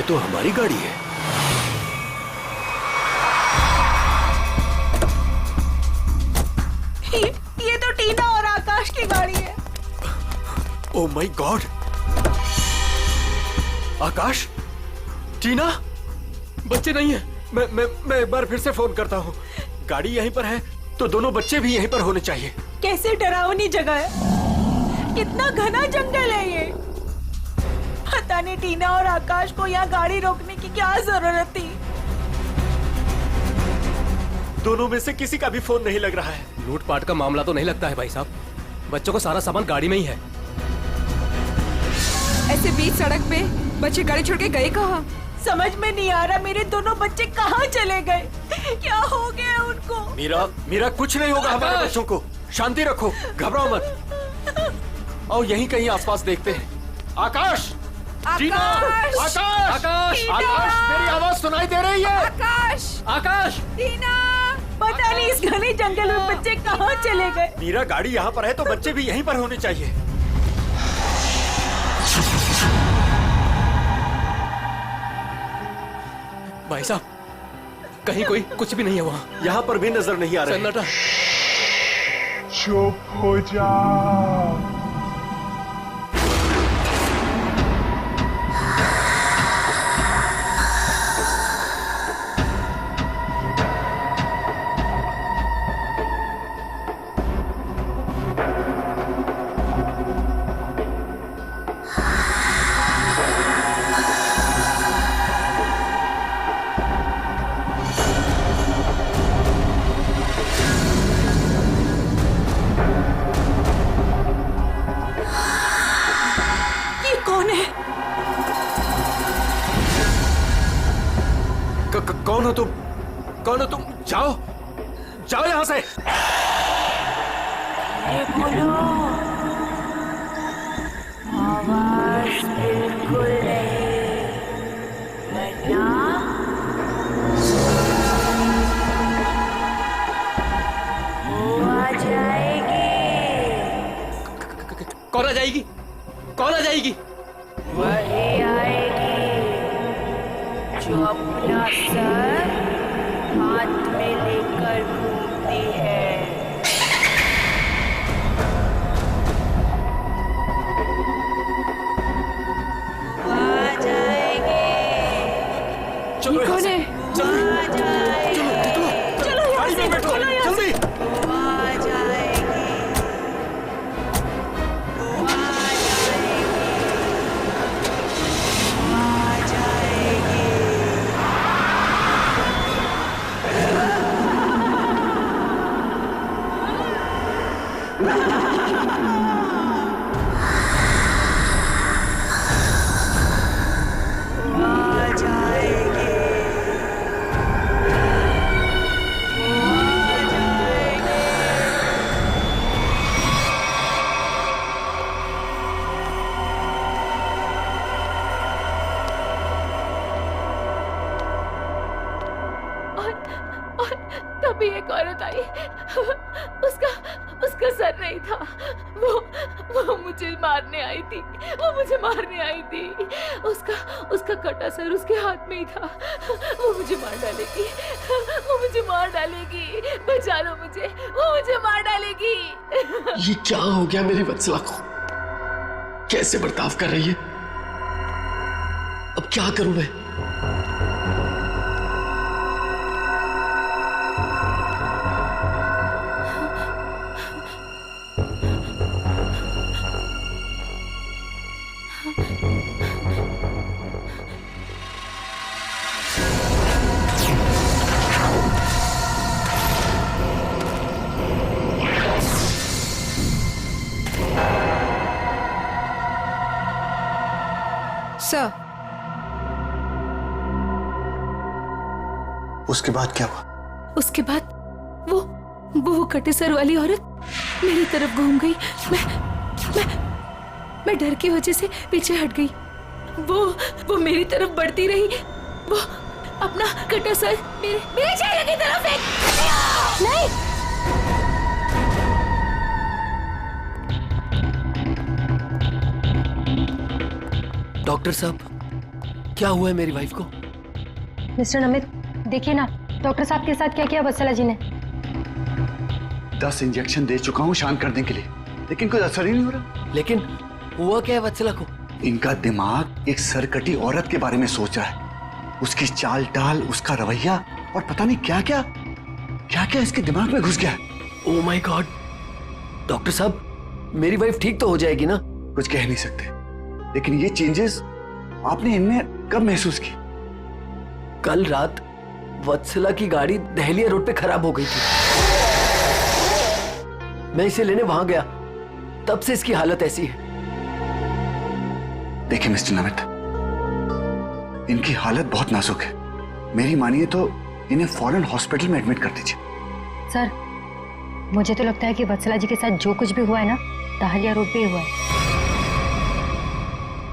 तो हमारी गाड़ी है। ये तो टीना और आकाश की गाड़ी है। Oh my God! आकाश, टीना, बच्चे नहीं है। मैं एक बार फिर से फोन करता हूँ। गाड़ी यहीं पर है तो दोनों बच्चे भी यहीं पर होने चाहिए। कैसे डरावनी जगह है, कितना घना जंगल है ये। पता नहीं टीना और आकाश को यहाँ गाड़ी रोकने की क्या जरूरत थी। दोनों में से किसी का भी फोन नहीं लग रहा है। लूटपाट का मामला तो नहीं लगता है भाई साहब। बच्चों को सारा सामान गाड़ी में ही है। ऐसे बीच सड़क पे बच्चे गाड़ी छोड़ के गए कहाँ? समझ में नहीं आ रहा मेरे दोनों बच्चे कहाँ चले गए, क्या हो गया उनको। मीरा कुछ नहीं होगा हमारे बच्चों को। शांति रखो, घबराओ मत। और यहीं कहीं आसपास देखते हैं। आकाश, टीना, आकाश, आकाश, आकाश, मेरी आवाज सुनाई दे रही है? आकाश, आकाश, टीना, पता नहीं इस घने जंगल में बच्चे कहाँ चले गए। मीरा, गाड़ी यहाँ पर है तो बच्चे भी यहीं पर होने चाहिए। भाई साहब, कहीं कोई कुछ भी नहीं है वहाँ। यहाँ पर भी नजर नहीं आ रहा है। सन्नाटा। चुप हो जाओ। कौन हो तुम? कौन हो तुम? जाओ, जाओ यहाँ से। बोलो, आवाज बिल्कुल नहीं, वरना वो आ जाएगी। कौन आ जाएगी? कौन आ जाएगी? वही आएगी जो अपना सर हाथ में लेकर घूमती है। आ जाएगी। चलो कौन है? चलो यहाँ से, चलो यहाँ से। आ जाएगी, आ जाएगी। तभी एक औरत आई। उसका सर नहीं था। वो मुझे मारने आई थी। वो मुझे मारने आई थी। उसका कटा सर उसके हाथ में ही था। वो मुझे मार डालेगी। वो मुझे मार डालेगी। बचा लो मुझे। वो मुझे मार डालेगी। ये क्या हो गया मेरी वत्सला को? कैसे बर्ताव कर रही है? अब क्या करूं मैं? सर, उसके बाद क्या हुआ? उसके बाद वो कटे सर वाली औरत मेरी तरफ घूम गई। मैं डर की वजह से पीछे हट गई। वो मेरी तरफ बढ़ती रही। वो अपना कटा सर मेरे चेहरे की तरफ फेंक। नहीं, डॉक्टर साहब, क्या हुआ है मेरी वाइफ को? मिस्टर नमित, देखिए ना डॉक्टर साहब के साथ क्या किया वत्सला जी ने। 10 इंजेक्शन दे चुका हूँ शांत करने के लिए, लेकिन कोई असर ही नहीं हो रहा। लेकिन हुआ क्या है वत्सला को? इनका दिमाग एक सरकटी औरत के बारे में सोच रहा है। उसकी चाल टाल, उसका रवैया और पता नहीं क्या क्या इसके दिमाग में घुस गया है। Oh my God! डॉक्टर साहब, मेरी वाइफ ठीक तो हो जाएगी ना? कुछ कह नहीं सकते, लेकिन ये चेंजेस आपने इनमें कब महसूस की? कल रात वत्सला की गाड़ी दहलिया रोड पे खराब हो गई थी। मैं इसे लेने वहां गया, तब से इसकी हालत ऐसी है। देखिए मिस्टर नमित, इनकी हालत बहुत नाजुक है। मेरी मानिए तो इन्हें फौरन हॉस्पिटल में एडमिट कर दीजिए। सर, मुझे तो लगता है कि वत्सला जी के साथ जो कुछ भी हुआ है ना, दहलिया रोड पे ही हुआ है।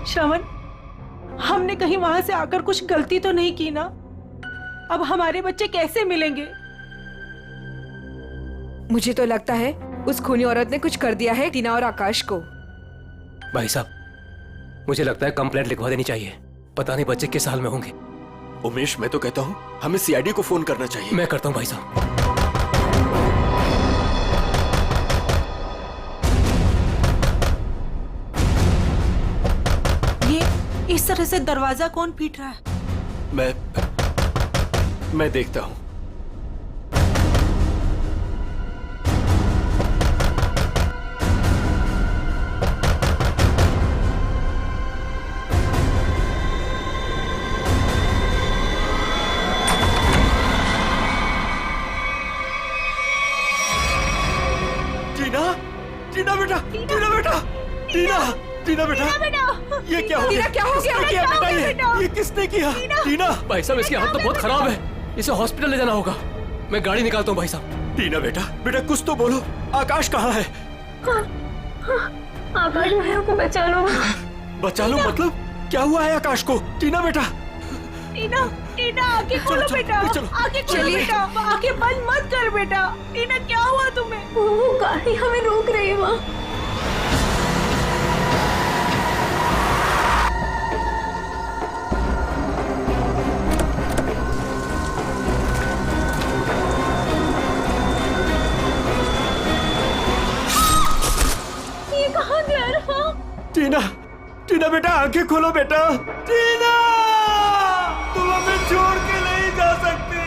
श्रवण, हमने कहीं वहां से आकर कुछ गलती तो नहीं की ना? अब हमारे बच्चे कैसे मिलेंगे? मुझे तो लगता है उस खूनी औरत ने कुछ कर दिया है टीना और आकाश को। भाई साहब, मुझे लगता है कंप्लेंट लिखवा देनी चाहिए। पता नहीं बच्चे किस हाल में होंगे। उमेश, मैं तो कहता हूँ हमें सीआईडी को फोन करना चाहिए। मैं करता हूँ भाई साहब। ये इस तरह से दरवाजा कौन पीट रहा है? मैं देखता हूँ। टीना बेटा, टीना बेटा, ये क्या हो गया? क्या हो गया? किसने किया बेटा? ये किसने किया? टीना, भाई साहब, इसकी हालत तो बहुत खराब है। इसे हॉस्पिटल ले जाना होगा। मैं गाड़ी निकालता हूँ भाई साहब। टीना बेटा कुछ तो बोलो। आकाश कहाँ है? आकाश भैया को बचा लो। बचा लो मतलब? क्या हुआ है आकाश को? टीना बेटा, टीना, आंखें खोलो बेटा, आंखें खोलो बेटा, आंखें बंद मत कर बेटा। टीना, क्या हुआ तुम्हें? वो गाड़ी हमें रोक रही है वहाँ। ये कहाँ जा रहा? टीना बेटा, आंखें खोलो बेटा। टीना, तुम हमें छोड़ के नहीं जा सकती।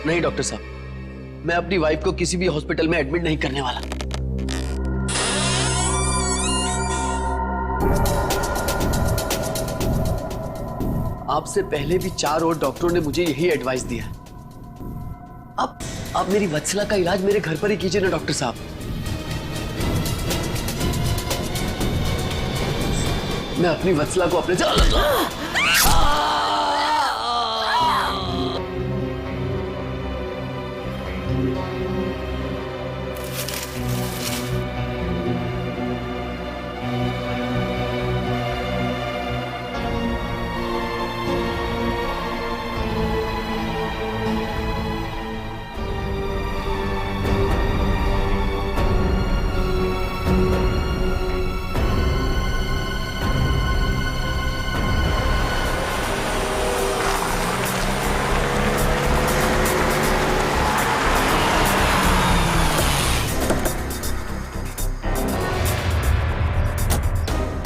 नहीं डॉक्टर साहब, मैं अपनी वाइफ को किसी भी हॉस्पिटल में एडमिट नहीं करने वाला। आपसे पहले भी 4 और डॉक्टरों ने मुझे यही एडवाइस दिया। अब मेरी वत्सला का इलाज मेरे घर पर ही कीजिए ना डॉक्टर साहब। मैं अपनी वत्सला को अपने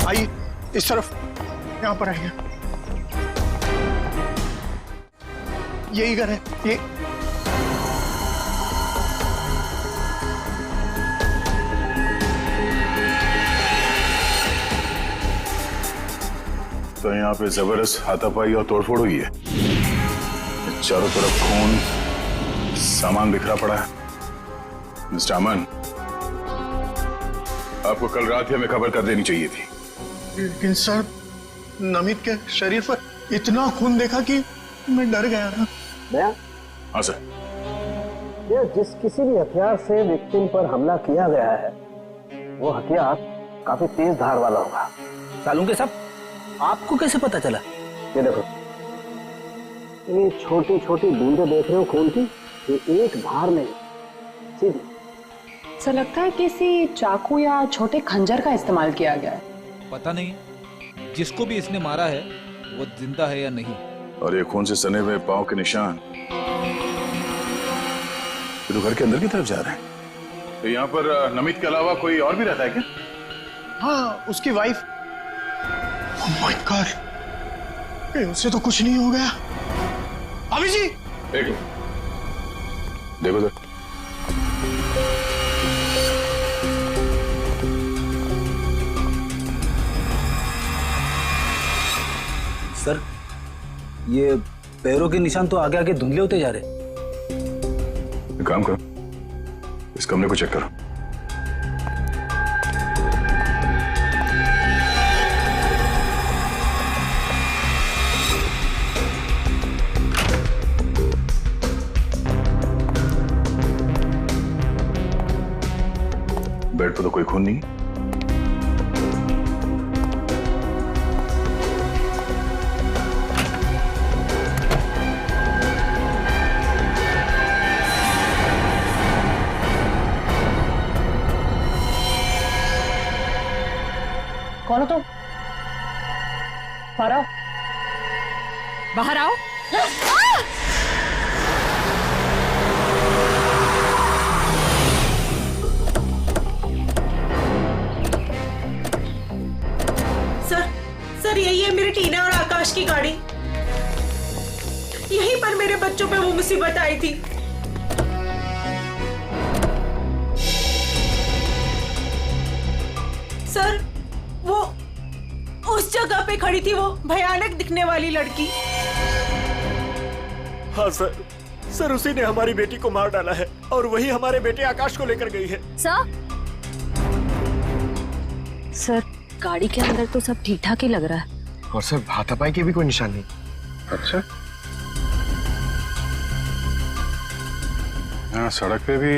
आइए इस तरफ, यहाँ पर आइए। यही घर है ये। तो यहाँ पे जबरदस्त हाथापाई और तोड़फोड़ हुई है। चारों तरफ खून, सामान बिखरा पड़ा है। मिस्टर अमन, आपको कल रात ही हमें खबर कर देनी चाहिए थी। लेकिन सर, नमित के शरीर पर इतना खून देखा कि मैं डर गया था। हाँ सर। ये जिस किसी भी हथियार से विक्टिम पर हमला किया गया है, वो हथियार काफी तेज धार वाला होगा। सालुंके साहब, आपको कैसे पता चला? ये देखो, ये छोटी छोटी बूंदे देख रहे हो खून की, ये एक धार नहीं, सीधी। ऐसा लगता है किसी चाकू या छोटे खंजर का इस्तेमाल किया गया है। पता नहीं जिसको भी इसने मारा है वो जिंदा है या नहीं। और ये खून से सने हुए पांव के निशान ये तो घर के अंदर की तरफ जा रहे हैं। तो यहाँ पर नमित के अलावा कोई और भी रहता है क्या? हाँ, उसकी वाइफ। ओह माय गॉड, कहीं उससे तो कुछ नहीं हो गया। अभी जी एक देखो सर। सर, ये पैरों के निशान तो आगे आगे धुंधले होते जा रहे। एक काम करो, इस कमरे को चेक करो। बेड पर तो कोई खून नहीं। कौन हो तुम? बाहर आओ। बाहर आओ। सर, यही है मेरी टीना और आकाश की गाड़ी। यहीं पर मेरे बच्चों पे वो मुसीबत आई थी। सर, वो उस जगह पे खड़ी थी वो भयानक दिखने वाली लड़की। हाँ सर, उसी ने हमारी बेटी को मार डाला है और वही हमारे बेटे आकाश को लेकर गई है। सर, गाड़ी के अंदर तो सब ठीक ठाक ही लग रहा है। और सर, हाथापाई की भी कोई निशान नहीं। अच्छा, यहाँ सड़क पे भी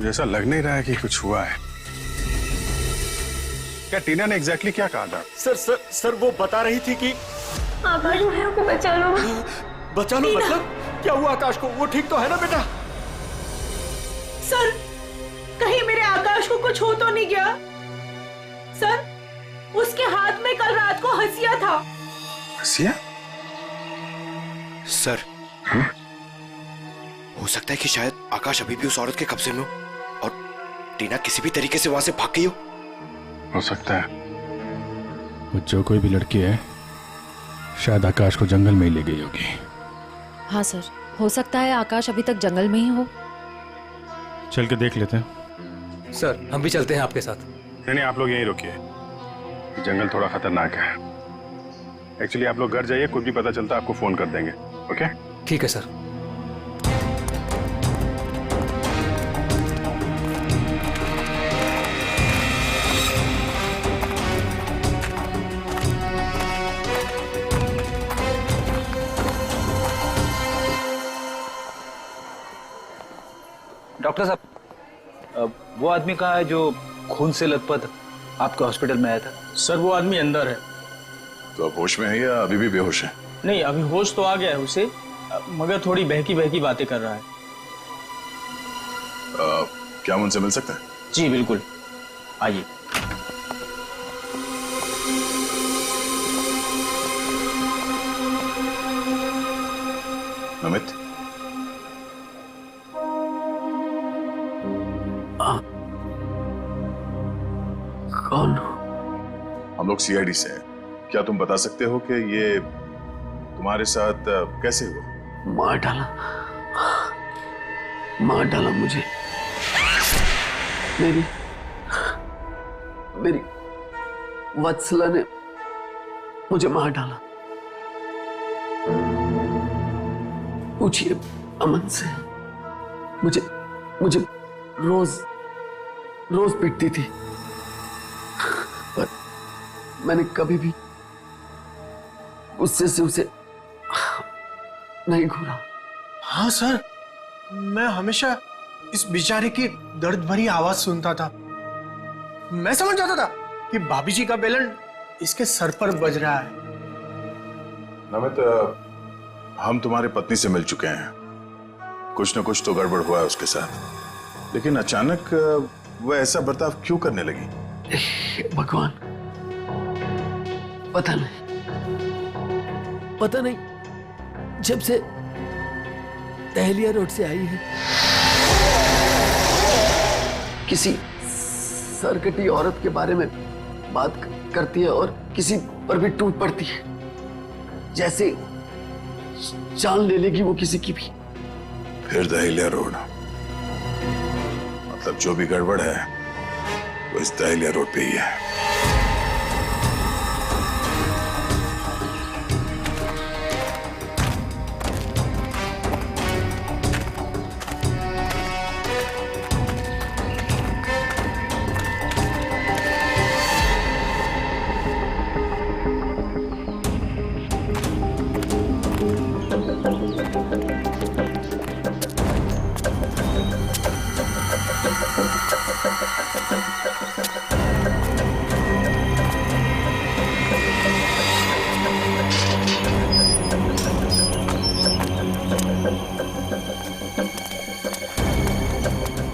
जैसा लग नहीं रहा है कि कुछ हुआ है। क्या टीना ने एग्जैक्टली क्या कहा था? सर वो बता रही थी कि आकाश को बचा लो। बचा लो मतलब? क्या हुआ आकाश को? वो ठीक तो है ना बेटा? सर, कहीं मेरे आकाश को कुछ हो तो नहीं गया? सर, उसके हाथ में कल रात को हंसिया था। हंसिया? सर, हो सकता है कि शायद आकाश अभी भी उस औरत के कब्जे में हो और टीना किसी भी तरीके से वहां से भाग गई हो सकता है। वो जो कोई भी लड़की है शायद आकाश को जंगल में ही ले गई होगी। हाँ सर, हो सकता है आकाश अभी तक जंगल में ही हो। चल के देख लेते हैं। सर, हम भी चलते हैं आपके साथ। नहीं, आप लोग यहीं रुकिए। जंगल थोड़ा खतरनाक है। एक्चुअली आप लोग घर जाइए, कुछ भी पता चलता आपको फोन कर देंगे। ओके? ठीक है सर। डॉक्टर साहब, वो आदमी कहाँ है जो खून से लथपथ आपके हॉस्पिटल में आया था? सर, वो आदमी अंदर है। तो अब होश में है या अभी भी बेहोश है? नहीं, अभी होश तो आ गया है उसे, मगर थोड़ी बहकी बहकी बातें कर रहा है। क्या हम उनसे मिल सकते हैं? जी बिल्कुल, आइए। नमित, कौन? हम लोग सीआईडी से हैं। क्या तुम बता सकते हो कि ये तुम्हारे साथ कैसे हुआ? मार डाला मुझे। मेरी वत्सला ने मुझे मार डाला। पूछिए अमन से। मुझे रोज पीटती थी, पर मैंने कभी भी गुस्से से उसे नहीं घूरा। हाँ सर, मैं हमेशा इस बेचारे की दर्द भरी आवाज सुनता था। मैं समझ जाता था कि भाभी जी का बेलन इसके सर पर बज रहा है। नमित, हम तुम्हारी पत्नी से मिल चुके हैं। कुछ न कुछ तो गड़बड़ हुआ है उसके साथ, लेकिन अचानक वह ऐसा बर्ताव क्यों करने लगी? भगवान, पता नहीं जब से दहलिया रोड से आई है किसी सरकटी औरत के बारे में बात करती है और किसी पर भी टूट पड़ती है, जैसे जान ले लेगी वो किसी की भी। फिर दहलिया रोड, मतलब जो भी गड़बड़ है वो इस दहलिया रोड पे ही है।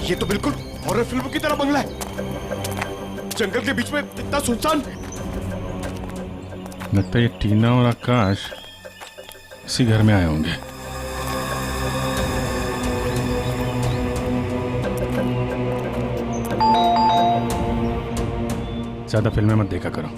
ये तो बिल्कुल हॉरर फिल्म की तरह बंगला है, जंगल के बीच में इतना सुनसान। लगता है ये टीना और आकाश इसी घर में आए होंगे। ज्यादा फिल्में मत देखा करो।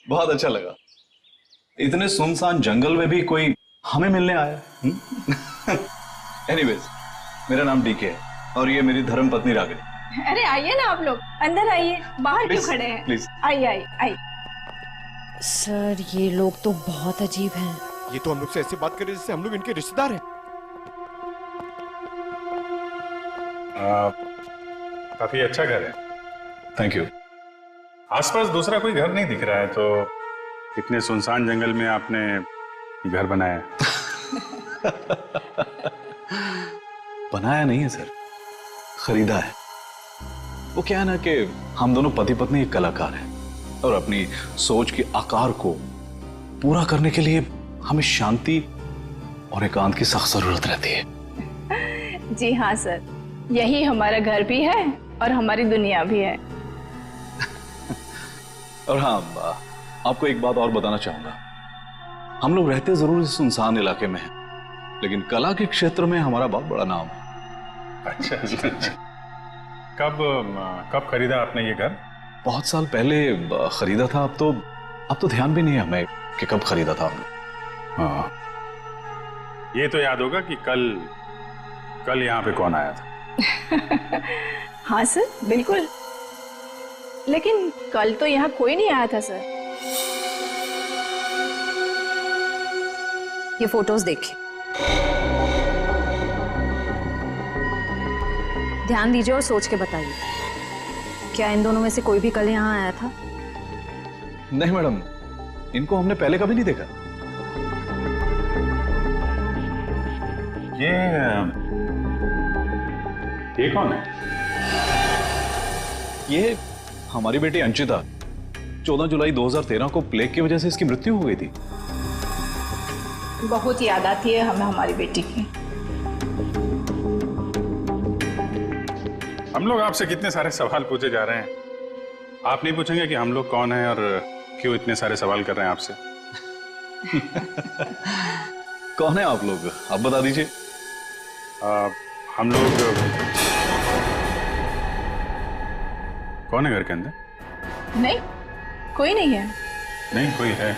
बहुत अच्छा लगा, इतने सुनसान जंगल में भी कोई हमें मिलने आया। एनीवेज, मेरा नाम डीके है और ये मेरी धर्म पत्नी रागिनी। अरे आइए ना आप लोग, अंदर आइए, बाहर क्यों खड़े हैं? प्लीज आइए आइए आइए। सर, ये लोग तो बहुत अजीब हैं। ये तो हम लोग से ऐसे बात कर रहे जैसे हम लोग इनके रिश्तेदार हैं। काफी अच्छा घर है। Thank you. आसपास दूसरा कोई घर नहीं दिख रहा है, तो इतने सुनसान जंगल में आपने घर बनाया? बनाया नहीं है सर, खरीदा है। वो क्या है ना कि हम दोनों पति पत्नी एक कलाकार हैं और अपनी सोच के आकार को पूरा करने के लिए हमें शांति और एकांत की सख्त जरूरत रहती है। जी हाँ सर, यही हमारा घर भी है और हमारी दुनिया भी है। और हाँ, आपको एक बात और बताना चाहूंगा। हम लोग रहते जरूर इस सुनसान इलाके में हैं, लेकिन कला के क्षेत्र में हमारा बहुत बड़ा नाम है। अच्छा, अच्छा। कब खरीदा आपने ये घर? बहुत साल पहले खरीदा था। अब तो ध्यान भी नहीं है हमें कि कब खरीदा था हमने। हाँ, ये तो याद होगा कि कल यहाँ पे कौन आया था? हाँ सर, बिल्कुल। लेकिन कल तो यहाँ कोई नहीं आया था सर। ये फोटोज देखिए, ध्यान दीजिए और सोच के बताइए, क्या इन दोनों में से कोई भी कल यहाँ आया था? नहीं मैडम, इनको हमने पहले कभी नहीं देखा। ये कौन है? ये हमारी बेटी अंशिता। 14 जुलाई 2013 को प्लेग की वजह से इसकी मृत्यु हो गई थी। बहुत याद आती है हमें हमारी बेटी की। हम लोग आपसे कितने सारे सवाल पूछे जा रहे हैं, आप नहीं पूछेंगे कि हम लोग कौन हैं और क्यों इतने सारे सवाल कर रहे हैं आपसे? कौन है आप लोग, आप बता दीजिए। हम लोग कौन है घर के अंदर? नहीं, कोई नहीं है। नहीं, कोई है।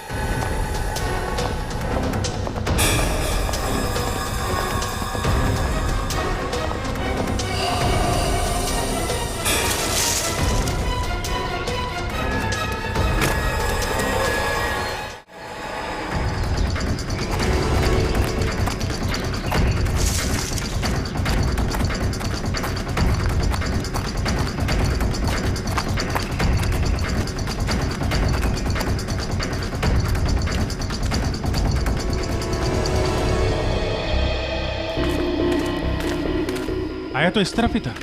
आया तो इस तरफ ही था।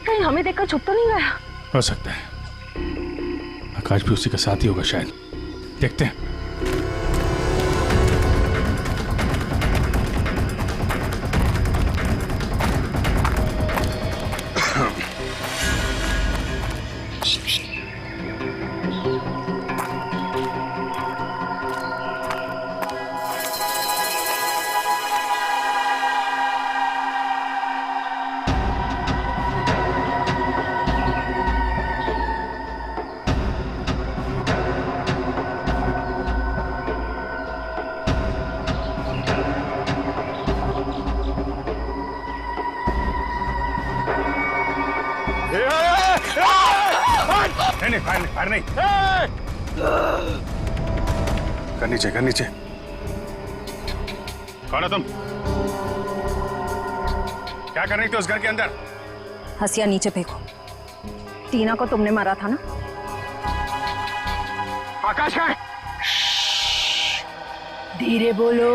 कहीं हमें देखकर छुप तो नहीं गया? हो सकता है आकाश भी उसी का साथी होगा शायद। देखते हैं। नहीं, फायर नहीं। कर नीचे। कौन हो तुम? क्या कर रही थी उस घर के अंदर? हसिया नीचे फेंको। टीना को तुमने मारा था ना? आकाश है? धीरे बोलो,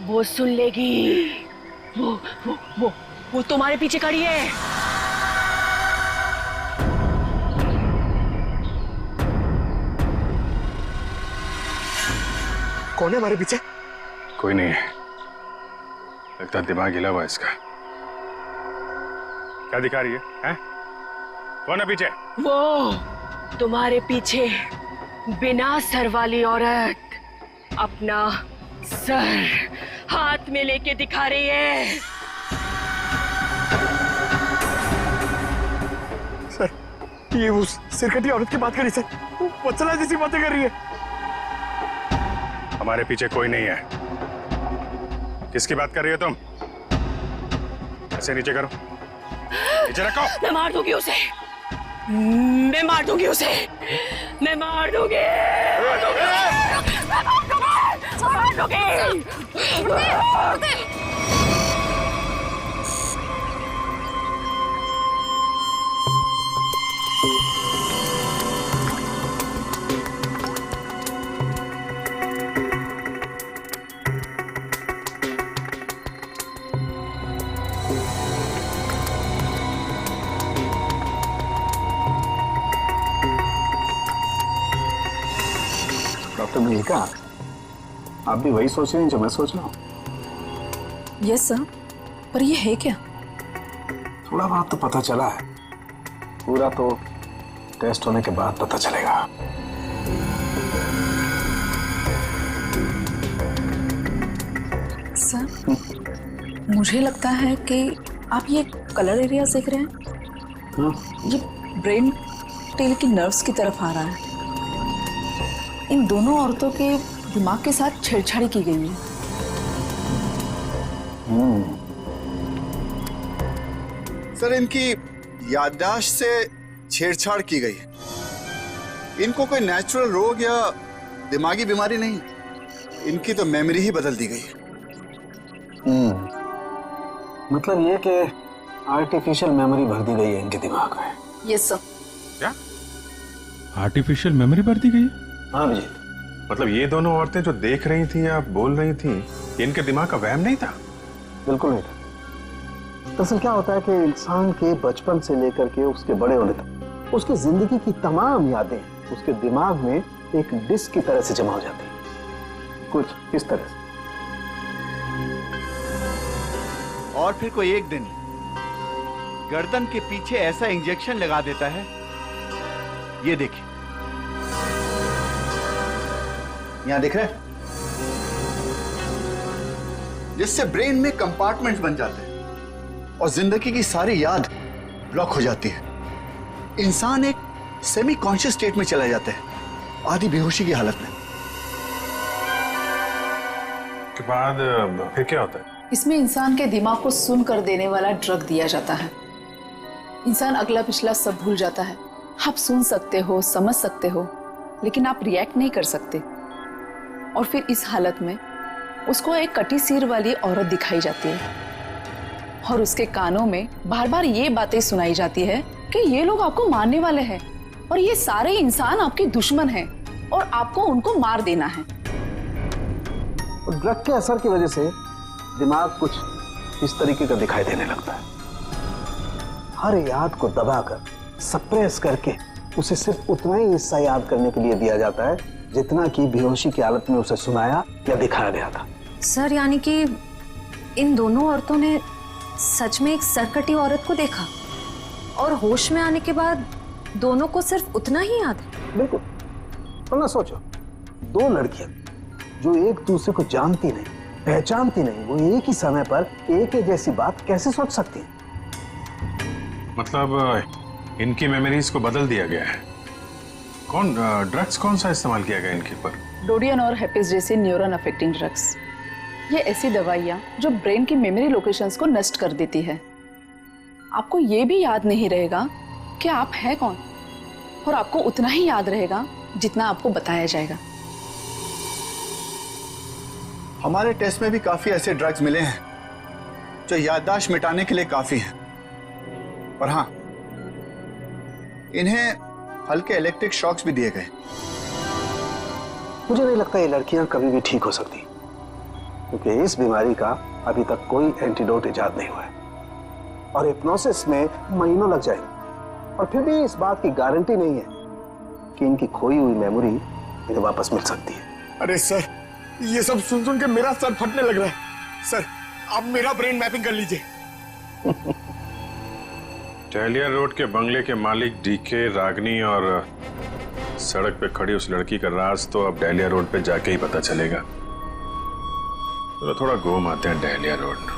वो सुन लेगी। वो तुम्हारे पीछे खड़ी है। कौन है हमारे पीछे? कोई नहीं है, लगता दिमाग हिला हुआ इसका। क्या दिखा रही है? कौन है पीछे? वो तुम्हारे पीछे बिना सर वाली औरत अपना सर हाथ में लेके दिखा रही है। सर, ये उस सिरकटी औरत की बात कर रही है सर। वो वत्सला जैसी बातें कर रही है। हमारे पीछे कोई नहीं है। किसकी बात कर रही हो तुम? ऐसे नीचे करो, नीचे रखो। मैं मार दूंगी उसे। मैं मार दूंगी। डॉक्टर मल्लिका, आप भी वही सोच रहे हैं जो मैं सोच रहा हूँ? यस सर, पर ये है क्या? थोड़ा बहुत तो पता चला है, पूरा तो टेस्ट होने के बाद पता चलेगा। सर, मुझे लगता है कि आप ये कलर एरिया देख रहे हैं। ये ब्रेन टेल की नर्व्स की तरफ आ रहा है। इन दोनों औरतों के दिमाग के साथ छेड़छाड़ी की गई है। सर, इनकी याददाश्त से छेड़छाड़ की गई है। इनको कोई नेचुरल रोग या दिमागी बीमारी नहीं, इनकी तो मेमोरी ही बदल दी गई है। मतलब ये कि आर्टिफिशियल मेमोरी भर दी गई है इनके दिमाग में। Yes sir. क्या आर्टिफिशियल मेमोरी भर दी गई है? हाँ जी। मतलब ये दोनों औरतें जो देख रही थी या बोल रही थी, ये इनके दिमाग का वहम नहीं था? बिल्कुल नहीं था। दरअसल क्या होता है कि इंसान के बचपन से लेकर के उसके बड़े होने तक उसकी जिंदगी की तमाम यादें उसके दिमाग में एक डिस्क की तरह से जमा हो जाती है, कुछ इस तरह से। और फिर कोई एक दिन गर्दन के पीछे ऐसा इंजेक्शन लगा देता है, ये देखिए, यहां दिख रहा है, जिससे ब्रेन में कंपार्टमेंट्स बन जाते हैं और जिंदगी की सारी याद ब्लॉक हो जाती है। इंसान एक सेमी कॉन्शियस स्टेट में चला जाता है, आधी बेहोशी की हालत में। के बाद फिर क्या होता है? इसमें इंसान के दिमाग को सुन कर देने वाला ड्रग दिया जाता है। इंसान अगला पिछला सब भूल जाता है। आप सुन सकते हो, समझ सकते हो, लेकिन आप रिएक्ट नहीं कर सकते। और फिर इस हालत में उसको एक कटी सिर वाली औरत दिखाई जाती है और उसके कानों में बार बार ये बातें सुनाई जाती है कि ये लोग आपको मारने वाले हैं और ये सारे इंसान आपके दुश्मन हैं और आपको उनको मार देना है। ड्रग के असर की वजह से दिमाग कुछ इस तरीके का दिखाई देने लगता है। हर याद को दबाकर, सप्रेस करके उसे सिर्फ उतना ही हिस्सा याद करने के लिए दिया जाता है जितना कि बेहोशी की हालत में उसे सुनाया या दिखाया गया था। सर, यानी कि इन दोनों औरतों ने सच में एक सरकटी औरत को देखा और होश में आने के बाद दोनों को सिर्फ उतना ही याद है। बिल्कुल। वरना सोचो, दो लड़कियां जो एक दूसरे को जानती नहीं, पहचानती नहीं, वो एक ही समय पर एक ही जैसी बात कैसे सोच सकती हैं? मतलब इनकी मेमोरीज को बदल दिया गया है। ड्रग्स कौन सा इस्तेमाल किया गया इनके ऊपर? डोडियन और हेपिस जैसे न्यूरॉन अफेक्टिंग ड्रग्स। ये ऐसी दवाइयाँ जो ब्रेन की मेमोरी लोकेशंस को नष्ट कर देती है। आपको ये भी याद नहीं रहेगा कि आप हैं कौन, और आपको उतना ही याद रहेगा जितना आपको बताया जाएगा। हमारे टेस्ट में भी काफी ऐसे ड्रग्स मिले हैं जो याददाश्त मिटाने के लिए काफी हैं। और हाँ, इन्हें हल्के इलेक्ट्रिक शॉक्स भी दिए गए। मुझे नहीं लगता ये लड़कियां कभी भी ठीक हो सकती, क्योंकि इस बीमारी का अभी तक कोई एंटीडोट इजाद नहीं हुआ है और हिप्नोसिस में महीनों लग जाएंगे। और फिर भी इस बात की गारंटी नहीं है कि इनकी खोई हुई मेमोरी इन्हें वापस मिल सकती है। अरे सर, ये सब सुन सुन के मेरा सर फटने लग रहा है। सर, आप मेरा ब्रेन मैपिंग कर लीजिए। डहलिया रोड के बंगले के मालिक डीके, रागनी और सड़क पे खड़ी उस लड़की का राज तो अब डहलिया रोड पे जाके ही पता चलेगा। तो थोड़ा घूम आते हैं डहलिया रोड।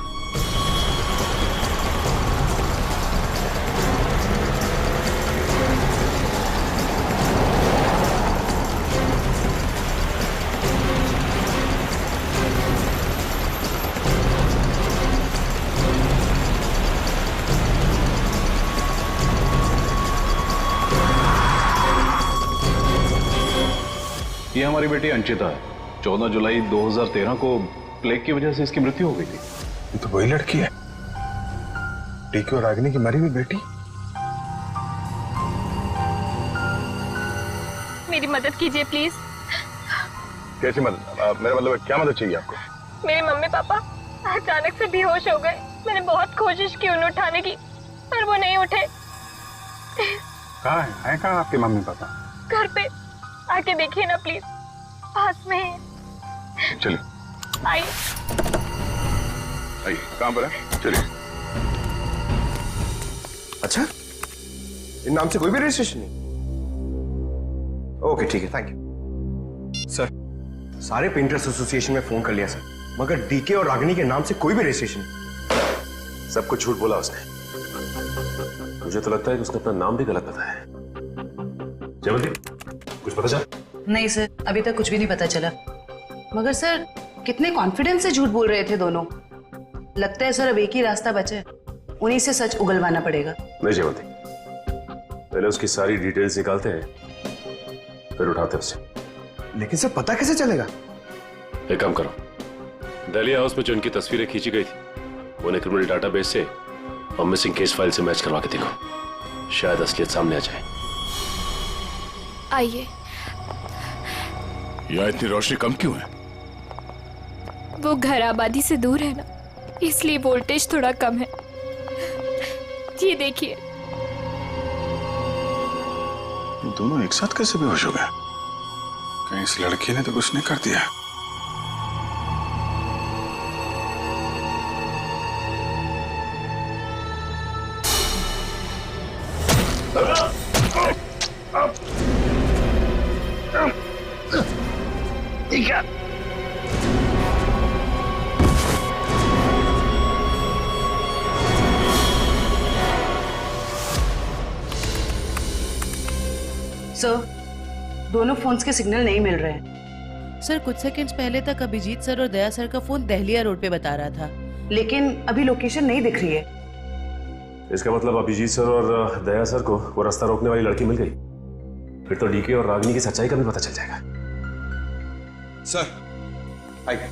ये हमारी बेटी अंचिता है। 14 जुलाई 2013 को प्लेग की वजह से इसकी मृत्यु हो गई थी। ये तो वही लड़की है, डीके और रागिनी की मरी हुई बेटी। मेरी मदद कीजिए प्लीज। कैसी मदद? मेरा मतलब क्या मदद चाहिए आपको? मेरे मम्मी पापा अचानक से बेहोश हो गए। मैंने बहुत कोशिश की उन्हें उठाने की, पर वो नहीं उठे। कहाँ है कहाँ आपके मम्मी पापा? घर पे आके देखिए ना प्लीज, पास में है। चलिए आइए। आइए, कहाँ पर है? चलिए। अच्छा, इन नाम से कोई भी रजिस्ट्रेशन नहीं? ओके ठीक है, थैंक यू सर। सारे पेंटर्स एसोसिएशन में फोन कर लिया सर, मगर डीके और रागिनी के नाम से कोई भी रजिस्ट्रेशन नहीं। सब कुछ झूठ बोला उसने। मुझे तो लगता है कि उसने अपना नाम भी गलत बताया है। जयवंती, कुछ पता चला? नहीं सर, अभी तक कुछ भी नहीं पता चला। मगर सर, कितने कॉन्फिडेंस से झूठ बोल रहे थे दोनों। लगता है सर अब एक ही रास्ता बचा है, उन्हीं से सच उगलवाना पड़ेगा। नहीं जयवंती, पहले उसकी सारी डिटेल्स निकालते हैं, फिर उठाते हैं उसे। लेकिन सर पता कैसे चलेगा? एक काम करो, डहलिया हाउस में जो इनकी तस्वीरें खींची गई थी उन्हें क्रिमिनल डाटाबेस से और मिसिंग केस फाइल से मैच करवा के देखो, शायद असलियत सामने आ जाए। आइए। यहाँ इतनी रोशनी कम क्यों है? वो घर आबादी से दूर है ना, इसलिए वोल्टेज थोड़ा कम है। ये देखिए। दोनों एक साथ कैसे बेहोश हो गए? कहीं इस लड़की ने तो कुछ नहीं कर दिया? सर, दोनों फोन्स के सिग्नल नहीं मिल रहे हैं। सर, कुछ सेकंड्स पहले तक अभिजीत सर और दया सर का फोन दहलिया रोड पे बता रहा था, लेकिन अभी लोकेशन नहीं दिख रही है। इसका मतलब अभिजीत सर और दया सर को वो रास्ता रोकने वाली लड़की मिल गई। फिर तो डीके और रागिनी की सच्चाई का भी पता चल जाएगा। सर आइए।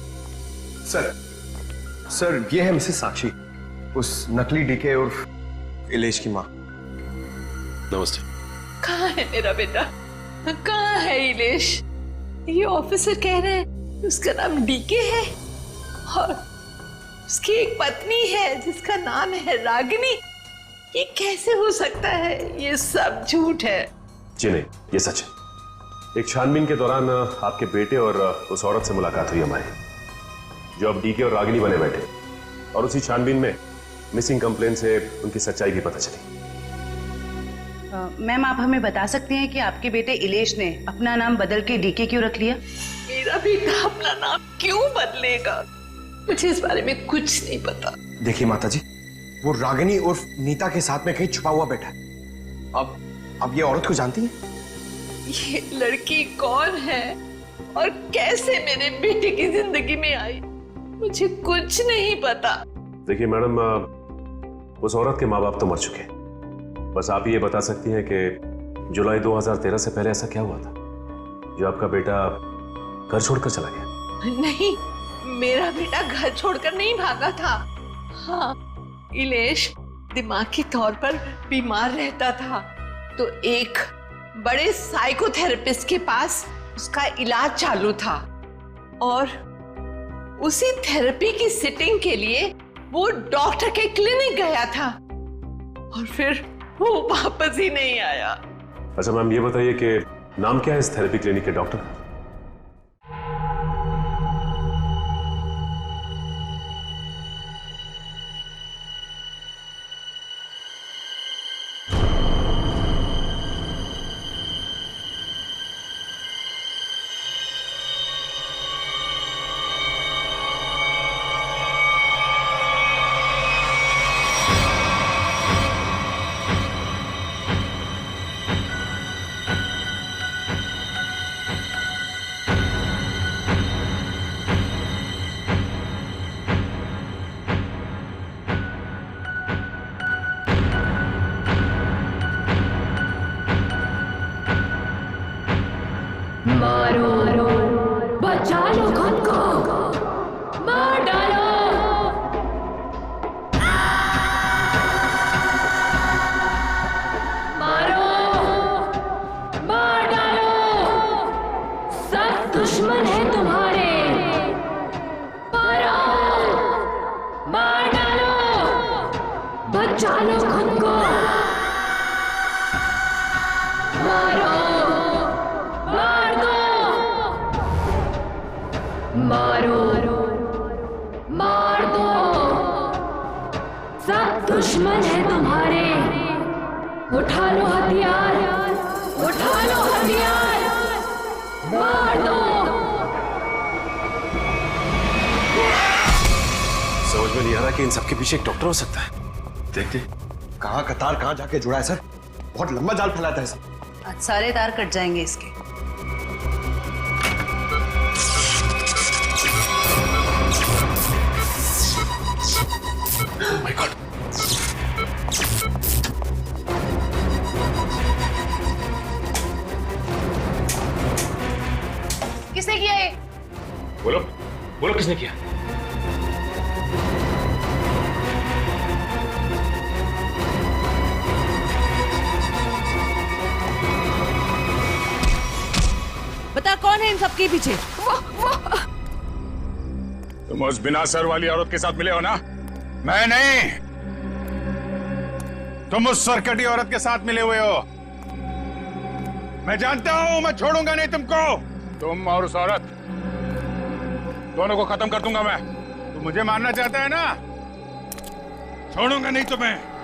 सर ये है मिसेस साक्षी, उस नकली डीके और इलेश की माँ। नमस्ते। कहाँ है मेरा बेटा? कहाँ है इलेश? ये ऑफिसर कह रहे हैं उसका नाम डीके है उसकी एक पत्नी है जिसका नाम है रागिनी। ये कैसे हो सकता है? ये सब झूठ है। जी नहीं, ये सच है। एक छानबीन के दौरान आपके बेटे और उस औरत से मुलाकात हुई हमारी, जो अब डीके और रागिनी बने बैठे, और उसी छानबीन में मिसिंग कंप्लेन से उनकी सच्चाई भी पता चली। मैम, आप हमें बता सकते हैं कि आपके बेटे इलेश ने अपना नाम बदल के डीके क्यों रख लिया? मेरा बेटा अपना नाम क्यों बदलेगा? मुझे इस बारे में कुछ नहीं पता। देखिए माता जी, वो रागिनी उर्फ नीता के साथ में कहीं छुपा हुआ बैठा है। अब ये औरत को जानती है? ये लड़की कौन है और कैसे मेरे बेटे की जिंदगी में आई, मुझे कुछ नहीं पता। देखिए मैडम, उस औरत के माँ बाप तो मर चुके हैं। बस आप ये बता सकती हैं कि जुलाई 2013 से पहले ऐसा क्या हुआ था जो आपका बेटा घर छोड़कर चला गया? नहीं, मेरा बेटा घर छोड़कर नहीं भागा था। हाँ, इलेश दिमागी तौर पर बीमार रहता था, तो एक बड़े साइकोथेरेपिस्ट के पास उसका इलाज चालू था, और उसी थेरेपी की सिटिंग के लिए वो डॉक्टर के क्लिनिक गया था, और फिर वो वापस ही नहीं आया। अच्छा मैम, ये बताइए कि नाम क्या है इस थेरेपी क्लिनिक के डॉक्टर का? मारो, बचा लो खुद को, मार डालो। मारो, मार डालो, सब दुश्मन है तुम्हारे। मारो, मार डालो, बचा लो खुद को। मारो, मारो, मार दो, सब दुश्मन है तुम्हारे। उठा लो हथियार, उठा लो हथियार, मार दो। समझ में नहीं आ रहा कि इन सबके पीछे एक डॉक्टर हो सकता है। देखते कहाँ का तार कहाँ जाके जुड़ा है सर। बहुत लंबा जाल फैलाता है सर। आज सारे तार कट जाएंगे इसके। Oh my God. किसने किया ये? बोलो, बोलो किसने किया? बता कौन है इन सबके पीछे? तुम उस बिना सर वाली औरत के साथ मिले हो ना? मैं नहीं, तुम उस सरकटी औरत के साथ मिले हुए हो। मैं जानता हूं, मैं छोड़ूंगा नहीं तुमको। तुम और उस औरत दोनों को खत्म कर दूंगा मैं। तुम मुझे मारना चाहता है ना? छोड़ूंगा नहीं तुम्हें।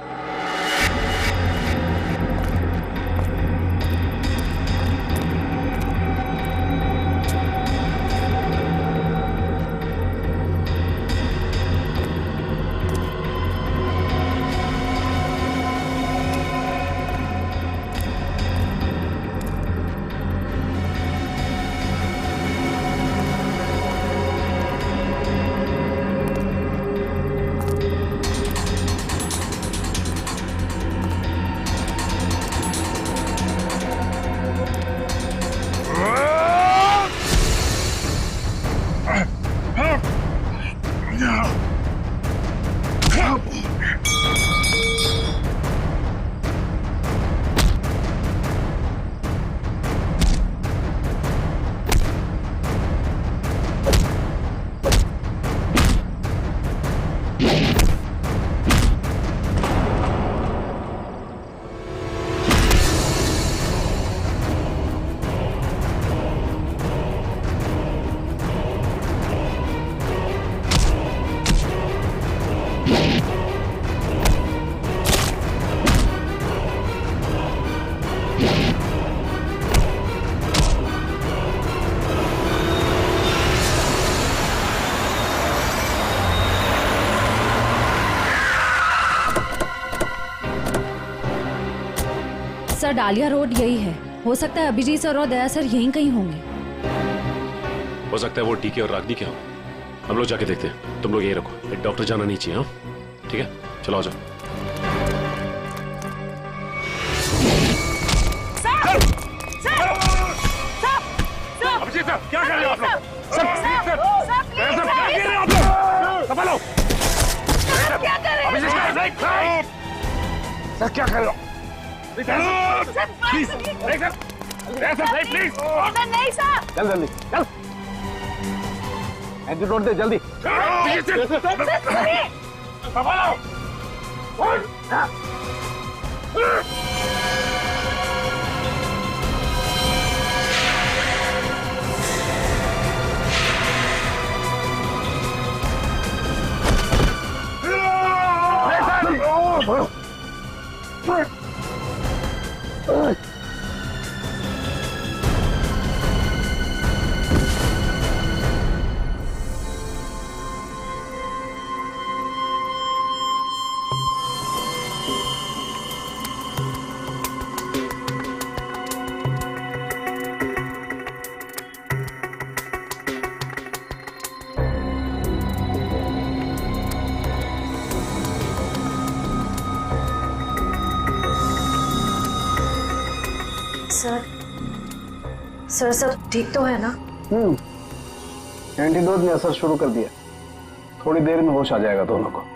सर डालिया रोड यही है। हो सकता है अभिजीत सर और दया सर यहीं कहीं होंगे। हो सकता है वो डीके और रागनी क्या हो। हम लोग जाके देखते हैं, तुम लोग यही रखो, एक डॉक्टर जाना नहीं चाहिए। हाँ ठीक है, चलो आ जाओ। अभिजीत सर, क्या कर रहे हो आप लोग? क्या कर रहे हो आप लोग? संभालो। क्या कर रहे हो? अभिजीत सर क्या कर रहे हो? प्लीज नहीं सर। चल जल्दी चल, एंटीडोट दे जल्दी। सर सब ठीक तो है ना? एंटीडोट ने असर शुरू कर दिया, थोड़ी देर में होश आ जाएगा दोनों को।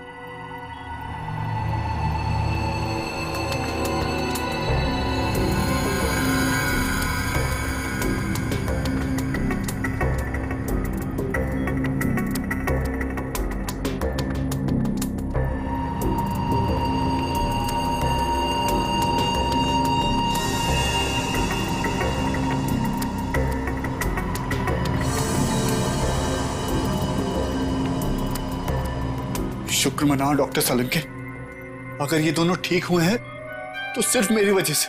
शुक्र मनाओ डॉक्टर सालुंके, अगर ये दोनों ठीक हुए हैं तो सिर्फ मेरी वजह से।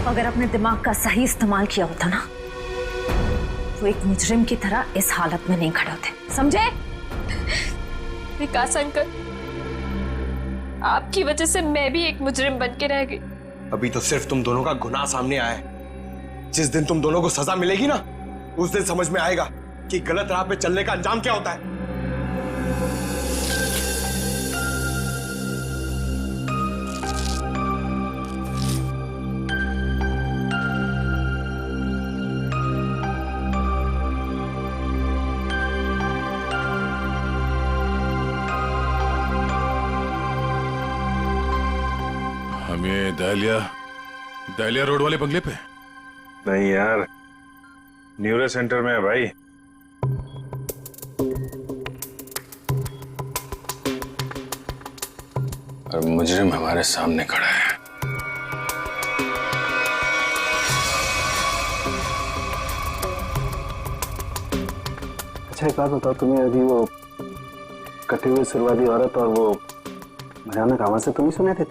अगर अपने दिमाग का सही इस्तेमाल किया होता ना तो एक मुजरिम की तरह इस हालत में नहीं खड़े होते, समझे? विकास अंकल, आपकी वजह से मैं भी एक मुजरिम बन के रह गई। अभी तो सिर्फ तुम दोनों का गुनाह सामने आया है। जिस दिन तुम दोनों को सजा मिलेगी ना, उस दिन समझ में आएगा कि गलत राह पे चलने का अंजाम क्या होता है। हम ये दहलिया रोड वाले बंगले पे? नहीं यार, न्यूरो सेंटर में है भाई। और मुजरिम हमारे सामने खड़ा है। अच्छा एक बात बताओ, तुम्हें अभी वो कटे हुए सिर वाली औरत और वो भयानक आवाज से तुम ही सुने थे?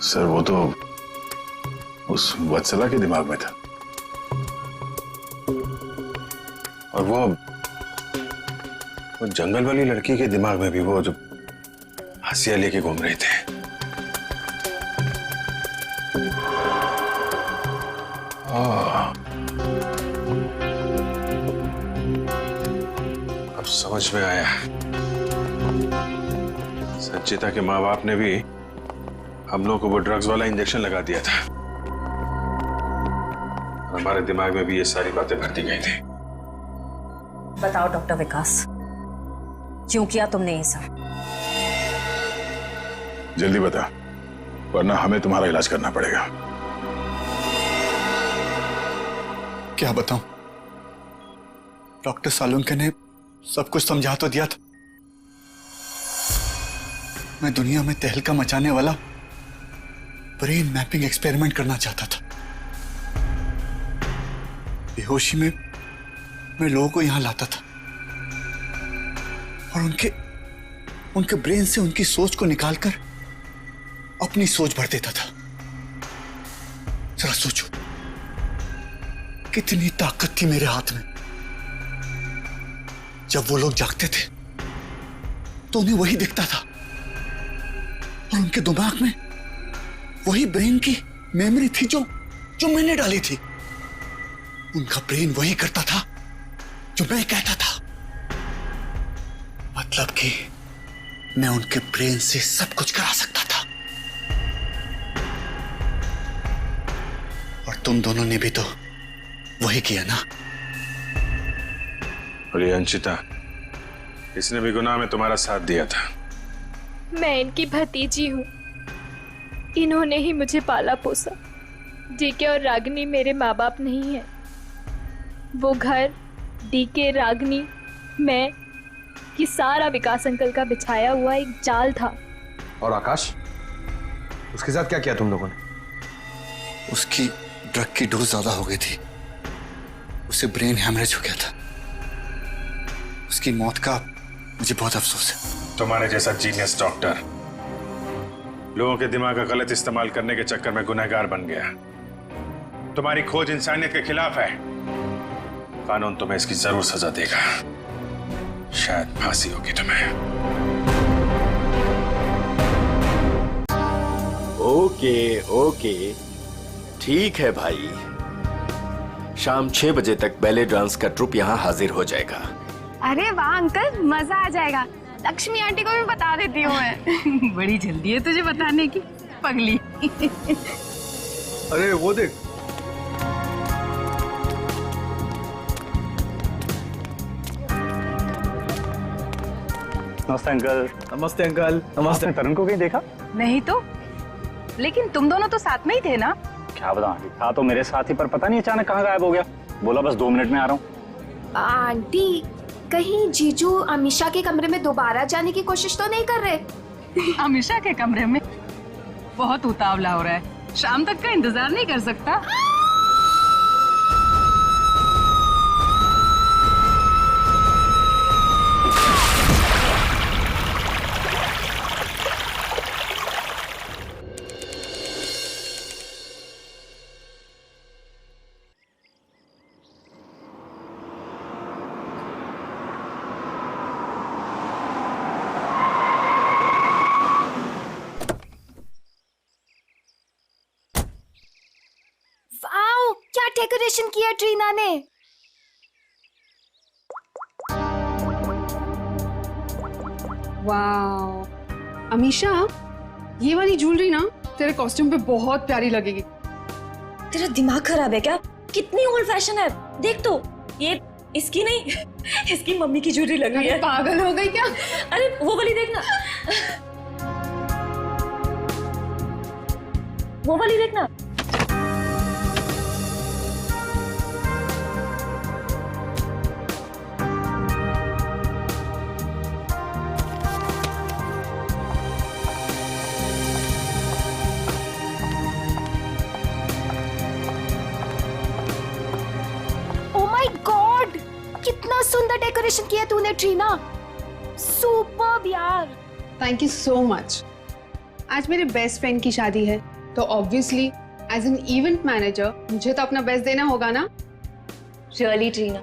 सर वो तो उस वत्सला के दिमाग में था, और वो जंगल वाली लड़की के दिमाग में भी, वो जो हंसिया लेके घूम रहे थे। अब समझ में आया, संचिता के माँ बाप ने भी हम लोगों को वो ड्रग्स वाला इंजेक्शन लगा दिया था। हमारे दिमाग में भी ये सारी बातें भरती गई थी। बताओ डॉक्टर विकास, क्यों किया तुमने ये सब? जल्दी बता, वरना हमें तुम्हारा इलाज करना पड़ेगा। क्या बताऊं, डॉक्टर सालुंके ने सब कुछ समझा तो दिया था। मैं दुनिया में तहलका मचाने वाला ब्रेन मैपिंग एक्सपेरिमेंट करना चाहता था। बेहोशी में मैं लोगों को यहां लाता था और उनके ब्रेन से उनकी सोच को निकालकर अपनी सोच भर देता था। जरा सोचो, कितनी ताकत थी मेरे हाथ में। जब वो लोग जागते थे तो उन्हें वही दिखता था और उनके दिमाग में वही ब्रेन की मेमोरी थी जो जो मैंने डाली थी। उनका ब्रेन वही करता था जो मैं कहता था। मतलब कि मैं उनके ब्रेन से सब कुछ करा सकता था। और तुम दोनों ने भी तो वही किया ना। और ये अंशिता, इसने भी गुनाह में तुम्हारा साथ दिया था। मैं इनकी भतीजी हूँ, इन्होंने ही मुझे पाला पोसा। डीके और रागिनी मेरे माँ बाप नहीं है। वो घर, डीके, रागिनी, मैं, ये सारा विकास अंकल का बिछाया हुआ एक जाल था। और आकाश, उसके साथ क्या किया तुम लोगों ने? उसकी ड्रग की डोज ज्यादा हो गई थी, उसे ब्रेन हैमरेज हो गया था। उसकी मौत का मुझे बहुत अफसोस है। तुम्हारे जैसा जीनियस डॉक्टर लोगों के दिमाग का गलत इस्तेमाल करने के चक्कर में गुनहगार बन गया। तुम्हारी खोज इंसानियत के खिलाफ है। कानून तुम्हें इसकी जरूर सजा देगा। शायद फांसी होगी तुम्हें। ओके ओके, ठीक है भाई। शाम 6 बजे तक बैले डांस का ट्रुप यहाँ हाजिर हो जाएगा। अरे वाह अंकल, मजा आ जाएगा। लक्ष्मी आंटी को भी बता देती हूँ मैं। बड़ी जल्दी है तुझे बताने की, पगली। अरे वो देख, नमस्ते अंकल। नमस्ते अंकल। नमस्ते। तरुण को कहीं देखा? नहीं तो, लेकिन तुम दोनों तो साथ में ही थे ना? क्या बताऊं, था तो मेरे साथ ही, पर पता नहीं अचानक कहाँ गायब हो गया। बोला बस 2 मिनट में आ रहा हूँ। आंटी, कहीं जीजू अमीषा के कमरे में दोबारा जाने की कोशिश तो नहीं कर रहे? अमीषा के कमरे में? बहुत उतावला हो रहा है, शाम तक का इंतजार नहीं कर सकता। वाओ, क्या डेकोरेशन किया ट्रीना ने। वाओ अमीषा, ये वाली ज्वेलरी ना तेरे कॉस्ट्यूम पे बहुत प्यारी लगेगी। तेरा दिमाग खराब है क्या? कितनी ओल्ड फैशन है, देख तो। ये इसकी नहीं, इसकी मम्मी की ज्वेलरी लग रही है। पागल हो गई क्या? अरे वो वाली देखना, वो वाली देखना। कितना सुंदर डेकोरेशन किया तूने ट्रीना, सुपर्ब यार। Thank you so much. आज मेरे बेस्ट फ्रेंड की शादी है, तो obviously as an event manager मुझे तो अपना बेस्ट देना होगा ना। रियली ट्रीना,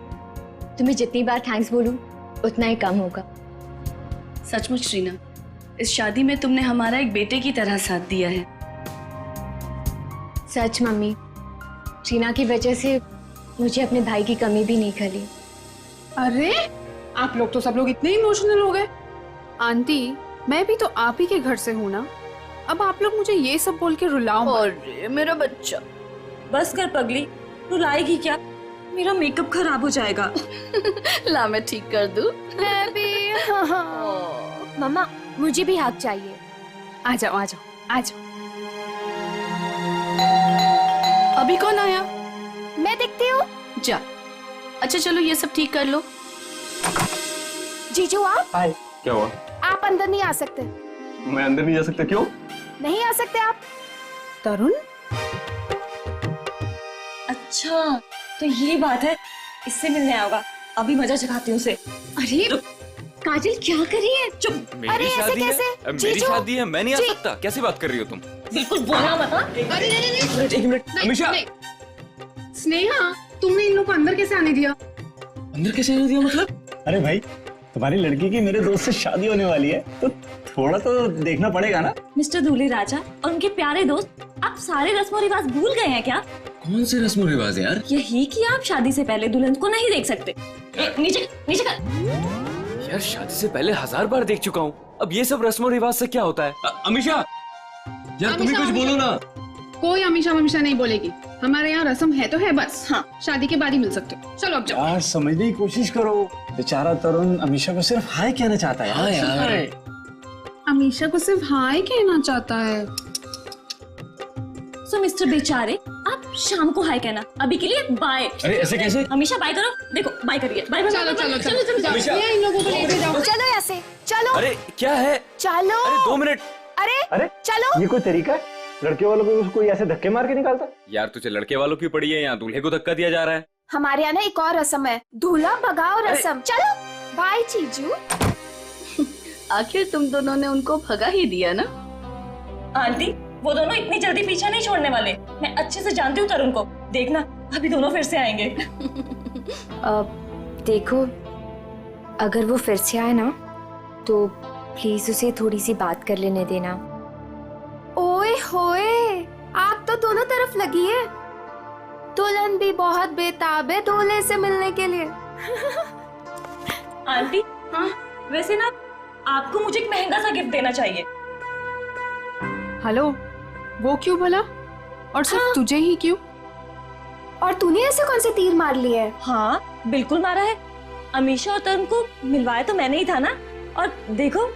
तुम्हें जितनी बार थैंक्स बोलूं उतना ही कम होगा। सचमुच ट्रीना, इस शादी में तुमने हमारा एक बेटे की तरह साथ दिया है। सच मम्मी, ट्रीना की वजह से मुझे अपने भाई की कमी भी नहीं खली। अरे आप लोग तो सब लोग इतने इमोशनल हो गए। आंटी, मैं भी तो आप ही के घर से हूँ ना, अब आप लोग मुझे ये सब बोल के रुलाओ मत। अरे मेरा बच्चा, बस कर पगली, रुलाएगी क्या? मेरा मेकअप खराब हो जाएगा। ला मैं ठीक कर दूं। मैं भी। मम्मा, मुझे भी हक चाहिए। आ जाओ आ जाओ आ जाओ। अभी कौन आया? मैं देखती हूँ। जा। अच्छा चलो ये सब ठीक कर लो। जीजू आप? हाय। क्या हुआ? आप अंदर नहीं आ सकते। मैं अंदर नहीं जा सकता? क्यों? नहीं आ सकते आप। तरुण? अच्छा तो ये बात है, इससे मिलने आएगा। अभी मजा चखाती हूँ उसे। अरे काजल क्या कर रही है? चुप। अरे ऐसे कैसे? मेरी शादी है, मैं नहीं आ सकता। कैसी बात कर रही हो तुम? बिल्कुल बोला मत। एक मिनट अमीषा। स्नेहा, तुमने इन लोग को अंदर कैसे आने दिया? अंदर कैसे आने दिया मतलब? अरे भाई, तुम्हारी लड़की की मेरे दोस्त से शादी होने वाली है, तो थोड़ा तो देखना पड़ेगा ना। मिस्टर दूल्हे राजा और उनके प्यारे दोस्त, आप सारे रस्म रिवाज भूल गए हैं क्या? कौन से रस्म रिवाज यार? यही कि आप शादी से पहले दुल्हन को नहीं देख सकते। नीचे नीचे कर। यार शादी से पहले 1000 बार देख चुका हूँ, अब ये सब रस्म रिवाज से क्या होता है? अमीशा, यार तुम भी कुछ बोलो ना। कोई अमीशा ममीशा नहीं बोलेगी, हमारे यहाँ रस्म है तो है बस। हाँ, शादी के बाद ही मिल सकते हो। चलो अब जाओ। यार समझने की कोशिश करो, बेचारा तरुण अमीशा को सिर्फ हाय कहना चाहता है। हाँ यार, अमीशा को सिर्फ हाय कहना चाहता है। सो मिस्टर बेचारे, आप शाम को हाय कहना, अभी के लिए बाय। अरे ऐसे कैसे? हमेशा बाय करो, देखो बाय करिए। Bye bye. चलो चलो चलो चलो जाओ, ये इन लोगों को लेके जाओ। चलो यहाँ से, चलो। अरे क्या है? चलो। अरे 2 मिनट। अरे चलो। ये कोई तरीका है? लड़के वालों को कोई ऐसे धक्के मार के निकालता? यार तुझे लड़के वालों की पड़ी है, यहाँ दूल्हे को धक्का दिया जा रहा है। हमारे यहाँ ना एक और रस्म है, दूल्हा भगाओ रस्म। चलो बाय चीजू। आखिर तुम दोनों ने उनको भगा ही दिया ना। आंटी, वो दोनों इतनी जल्दी पीछा नहीं छोड़ने वाले। मैं अच्छे से जानती हूँ तरुण को, देखना अभी दोनों फिर से आएंगे। देखो, अगर वो फिर से आए ना तो प्लीज उसे थोड़ी सी बात कर लेने देना। ओए होए, आग तो दोनों तरफ लगी है। दुल्हन भी बहुत बेताब है दूल्हे से मिलने के लिए। आंटी, हाँ वैसे ना आपको मुझे एक महंगा सा गिफ्ट देना चाहिए। हेलो, वो क्यों भला? और सिर्फ तुझे ही क्यों? और तूने ऐसे कौन से तीर मार लिए हैं? हाँ बिल्कुल मारा है। अमीशा और तरुण को मिलवाया तो मैंने ही था ना, और देखो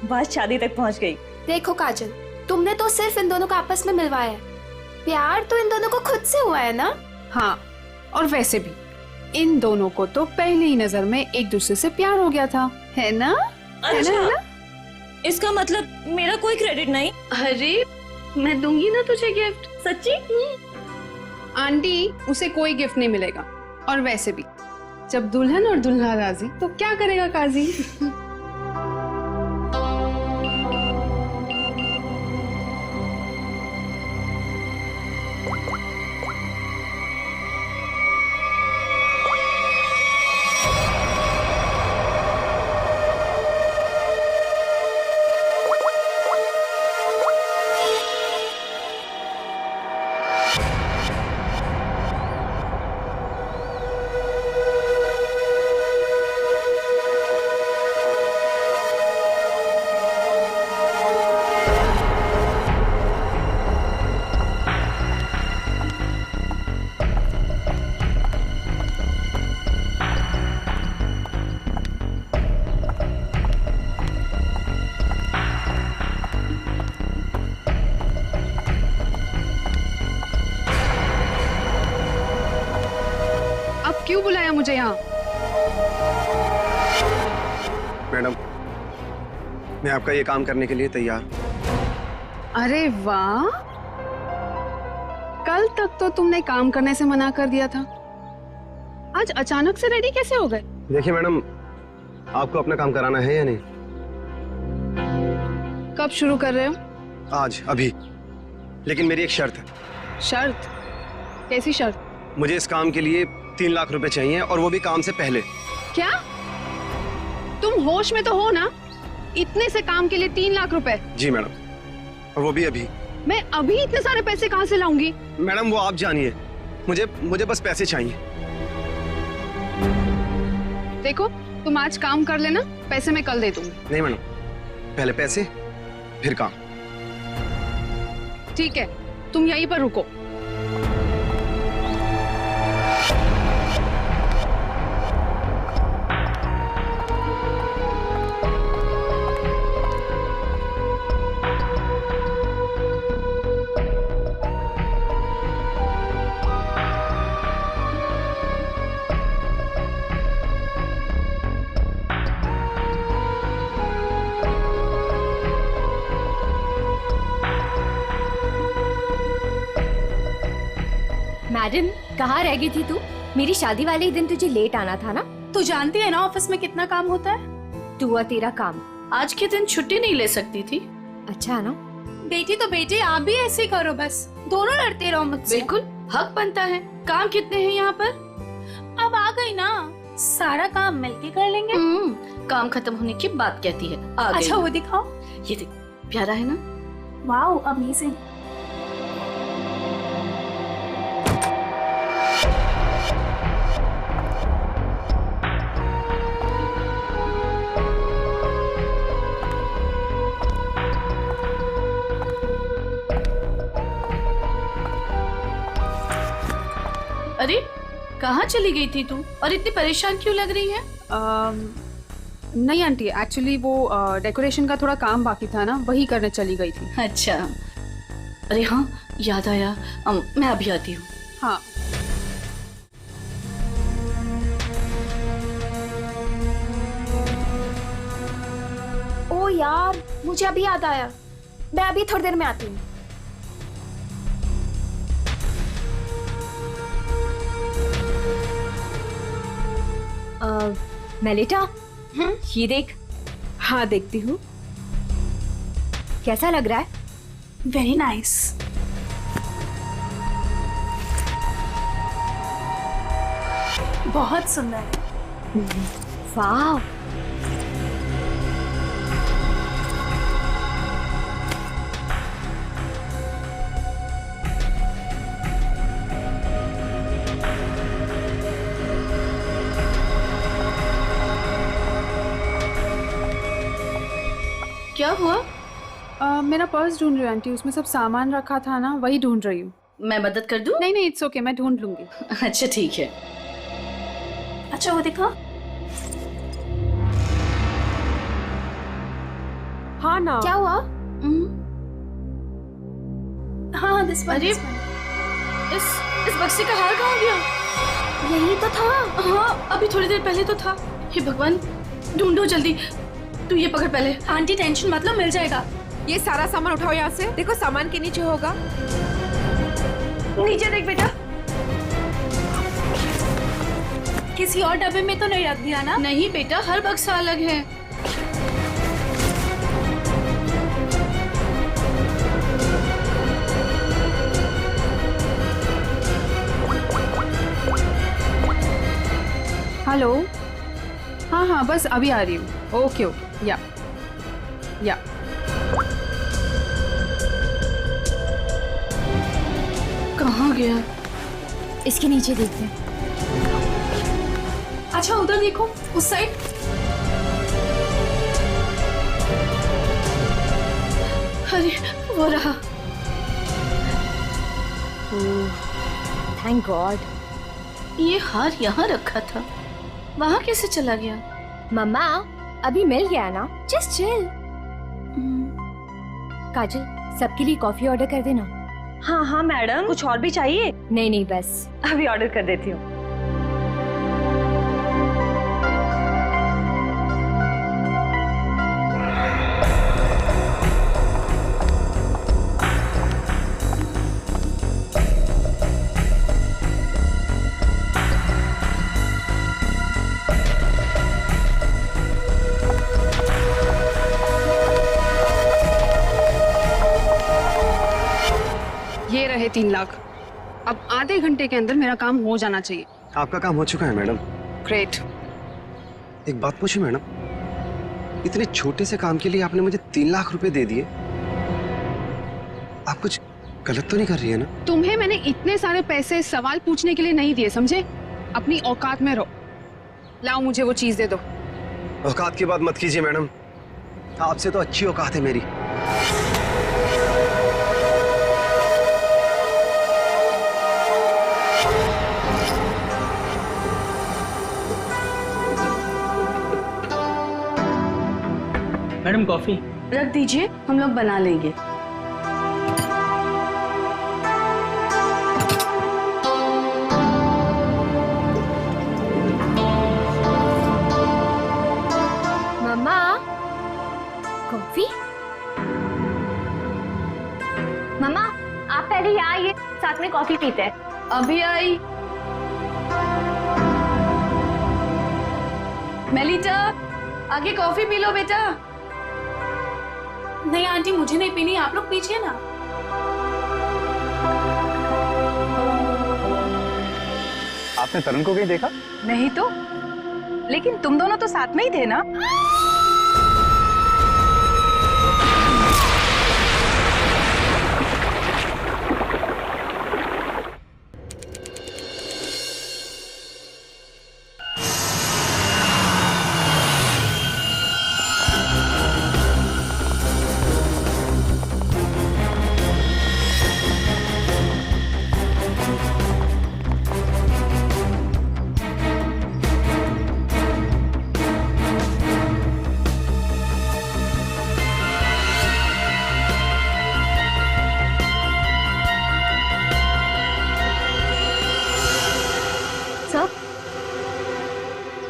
बात शादी तक पहुंच गई। देखो काजल, तुमने तो सिर्फ इन दोनों को आपस में मिलवाया है, प्यार तो इन दोनों को खुद से हुआ है ना। हाँ, और वैसे भी इन दोनों को तो पहली ही नजर में एक दूसरे से प्यार हो गया था, है ना? अच्छा, है ना? इसका मतलब मेरा कोई क्रेडिट नहीं? अरे मैं दूंगी ना तुझे गिफ्ट। सच्ची? आंटी, उसे कोई गिफ्ट नहीं मिलेगा। और वैसे भी जब दुल्हन और दुल्हा राजी तो क्या करेगा काजी। क्यों बुलाया मुझे यहाँ? मैडम, मैं आपका ये काम करने के लिए तैयार। अरे वाह, कल तक तो तुमने काम करने से मना कर दिया था, आज अचानक से रेडी कैसे हो गए? देखिए मैडम, आपको अपना काम कराना है या नहीं? कब शुरू कर रहे हो? आज, अभी। लेकिन मेरी एक शर्त है। शर्त? कैसी शर्त? मुझे इस काम के लिए 3 लाख रुपए चाहिए, और वो भी काम से पहले। क्या? तुम होश में तो हो ना? इतने से काम के लिए 3 लाख रुपए? जी मैडम, और वो भी अभी। मैं अभी इतने सारे पैसे कहाँ से लाऊंगी? मैडम वो आप जानिए, मुझे बस पैसे चाहिए। देखो, तुम आज काम कर लेना, पैसे मैं कल दे दूंगी। नहीं मैडम, पहले पैसे फिर काम। ठीक है, तुम यहीं पर रुको। मैडम, कहाँ रह गई थी तू? मेरी शादी वाले ही दिन तुझे लेट आना था ना। तू जानती है ना ऑफिस में कितना काम होता है। तू और तेरा काम। आज के दिन छुट्टी नहीं ले सकती थी? अच्छा ना। बेटी तो बेटी, आप भी ऐसे ही करो, बस दोनों लड़ते रहो मुझसे। बिल्कुल, हक बनता है। काम कितने हैं यहाँ पर? अब आ गई ना, सारा काम मिलके कर लेंगे। काम खत्म होने की बात कहती है। आ गई। अच्छा वो दिखाओ। ये देख, प्यारा है ना? Wow amazing. अरे कहाँ चली गई थी तू और इतनी परेशान क्यों लग रही है? नहीं आंटी, एक्चुअली वो डेकोरेशन का थोड़ा काम बाकी था ना, वही करने चली गई थी। अच्छा, अरे हाँ याद आया, मैं अभी आती हूँ। हाँ। ओ यार, मुझे अभी याद आया, मैं अभी थोड़ी देर में आती हूँ। मेलिटा, ये देख। हाँ देखती हूँ। कैसा लग रहा है? Very nice. बहुत सुंदर है। वाह। क्या हुआ? मेरा पर्स ढूंढ रही हूँ आंटी, उसमें सब सामान रखा था ना, वही ढूंढ रही हूँ। मैं मदद कर दूं? नहीं नहीं, इट्स ओके, मैं ढूंढ लूंगी। अच्छा ठीक है। अच्छा वो दिखा। हाँ ना। क्या हुआ? हाँ दिस वन। अरे इस बक्से का हार कहाँ गया? यही तो था। हाँ अभी थोड़ी देर पहले तो था। हे भगवान, ढूंढो जल्दी। तू ये पकड़ पहले। आंटी टेंशन मतलब मिल जाएगा। ये सारा सामान उठाओ यहाँ से। देखो सामान के नीचे होगा। नीचे देख बेटा। किसी और डब्बे में तो नहीं रख दिया ना? नहीं बेटा, हर बक्सा अलग है। हेलो। हाँ हाँ बस अभी आ रही हूँ। ओके ओके, या कहाँ गया? इसके नीचे देखते हैं। अच्छा उधर देखो, उस साइड। अरे वो रहा। Thank God. ये हार यहाँ रखा था, वहाँ कैसे चला गया? मम्मा अभी मिल गया ना, जस्ट चिल। काजल, सबके लिए कॉफी ऑर्डर कर देना। हाँ हाँ मैडम, कुछ और भी चाहिए? नहीं नहीं बस अभी ऑर्डर कर देती हूँ। ये रहे 3 लाख। अब आधे घंटे के अंदर मेरा काम हो जाना चाहिए। आपका काम हो चुका है मैडम। ग्रेट। एक बात पूछी मैडम, इतने छोटे से काम के लिए आपने मुझे 3 लाख रुपए दे दिए। आप कुछ गलत तो नहीं कर रही है ना? तुम्हें मैंने इतने सारे पैसे सवाल पूछने के लिए नहीं दिए, समझे? अपनी औकात में रहो। लाओ मुझे वो चीज दे दो। औकात की बात मत कीजिए मैडम, आपसे तो अच्छी औकात है मेरी। मैडम कॉफी रख दीजिए, हम लोग बना लेंगे। मम्मा कॉफी। मम्मा आप पहले यहाँ आइए, साथ में कॉफी पीते हैं। अभी आई। मेलिटा, आगे कॉफी पी लो बेटा। नहीं आंटी, मुझे नहीं पीनी, आप लोग पीजिए ना। आपने तरुण को कहीं देखा? नहीं तो लेकिन तुम दोनों तो साथ में ही थे ना?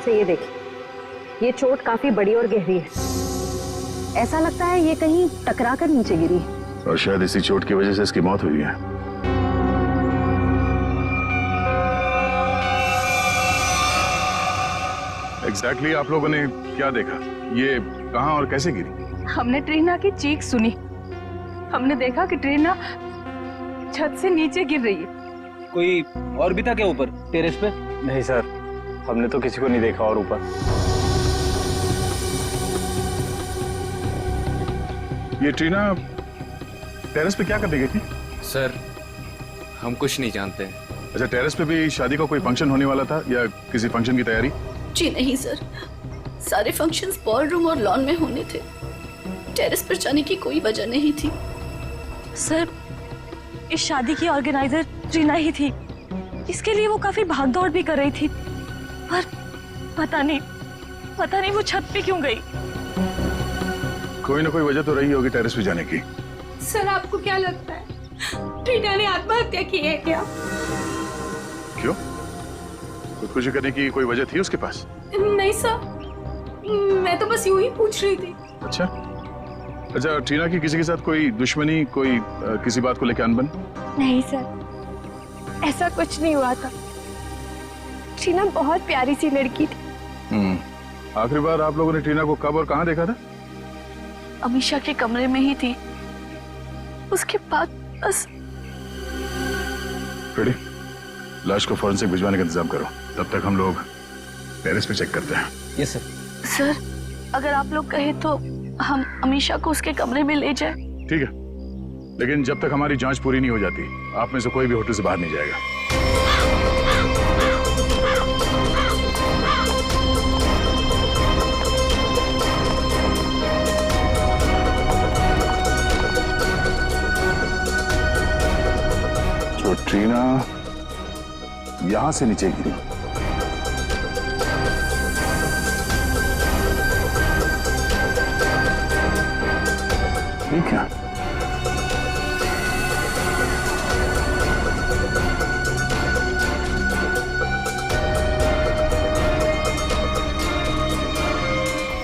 ये देखिए, ये चोट काफी बड़ी और गहरी है। ऐसा लगता है ये कहीं टकरा कर नीचे गिरी है। और शायद इसी चोट की वजह से इसकी मौत हुई है। एग्जैक्टली आप लोगों ने क्या देखा? ये कहां और कैसे गिरी? हमने ट्रीना की चीख सुनी। हमने देखा कि ट्रीना छत से नीचे गिर रही है। कोई और भी था क्या ऊपर टेरेस पे? नहीं सर, हमने तो किसी को नहीं देखा और ऊपर। ये ट्रीना टेरेस पे क्या करने गई थी? सर, हम कुछ नहीं जानते। अच्छा, टेरेस पे भी शादी का कोई फंक्शन होने वाला था या किसी फंक्शन की तैयारी? जी नहीं सर, सारे फंक्शंस बॉलरूम और लॉन में होने थे। टेरेस पर जाने की कोई वजह नहीं थी। सर, इस शादी की ऑर्गेनाइजर ट्रीना ही थी। इसके लिए वो काफी भागदौड़ भी कर रही थी, पर पता नहीं वो छत पे क्यों गई। कोई ना कोई वजह तो रही होगी टेरेस पे जाने की। सर, आपको क्या लगता है ट्रीना ने आत्महत्या की है क्या? क्यों? खुदकुशी करने की कोई वजह थी उसके पास? नहीं सर, मैं तो बस यूं ही पूछ रही थी। अच्छा, ट्रीना की किसी के साथ कोई दुश्मनी, कोई किसी बात को लेकर अनबन? नहीं सर, ऐसा कुछ नहीं हुआ था। ट्रीना बहुत प्यारी सी लड़की थी। आखिरी बार आप लोगों ने ट्रीना को कब और कहां देखा था? अमीशा के कमरे में ही थी। उसके बाद बस। फ्रेडी, लाश को फॉरेंसिक भिजवाने का इंतजाम करो। तब तक हम लोग टेरेस पे चेक करते हैं। Yes sir. सर, अगर आप लोग कहे तो हम अमीशा को उसके कमरे में ले जाए। ठीक है, लेकिन जब तक हमारी जांच पूरी नहीं हो जाती, आप में से कोई भी होटल से बाहर नहीं जाएगा। जो ट्रीना यहां से नीचे गिरी, ठीक है?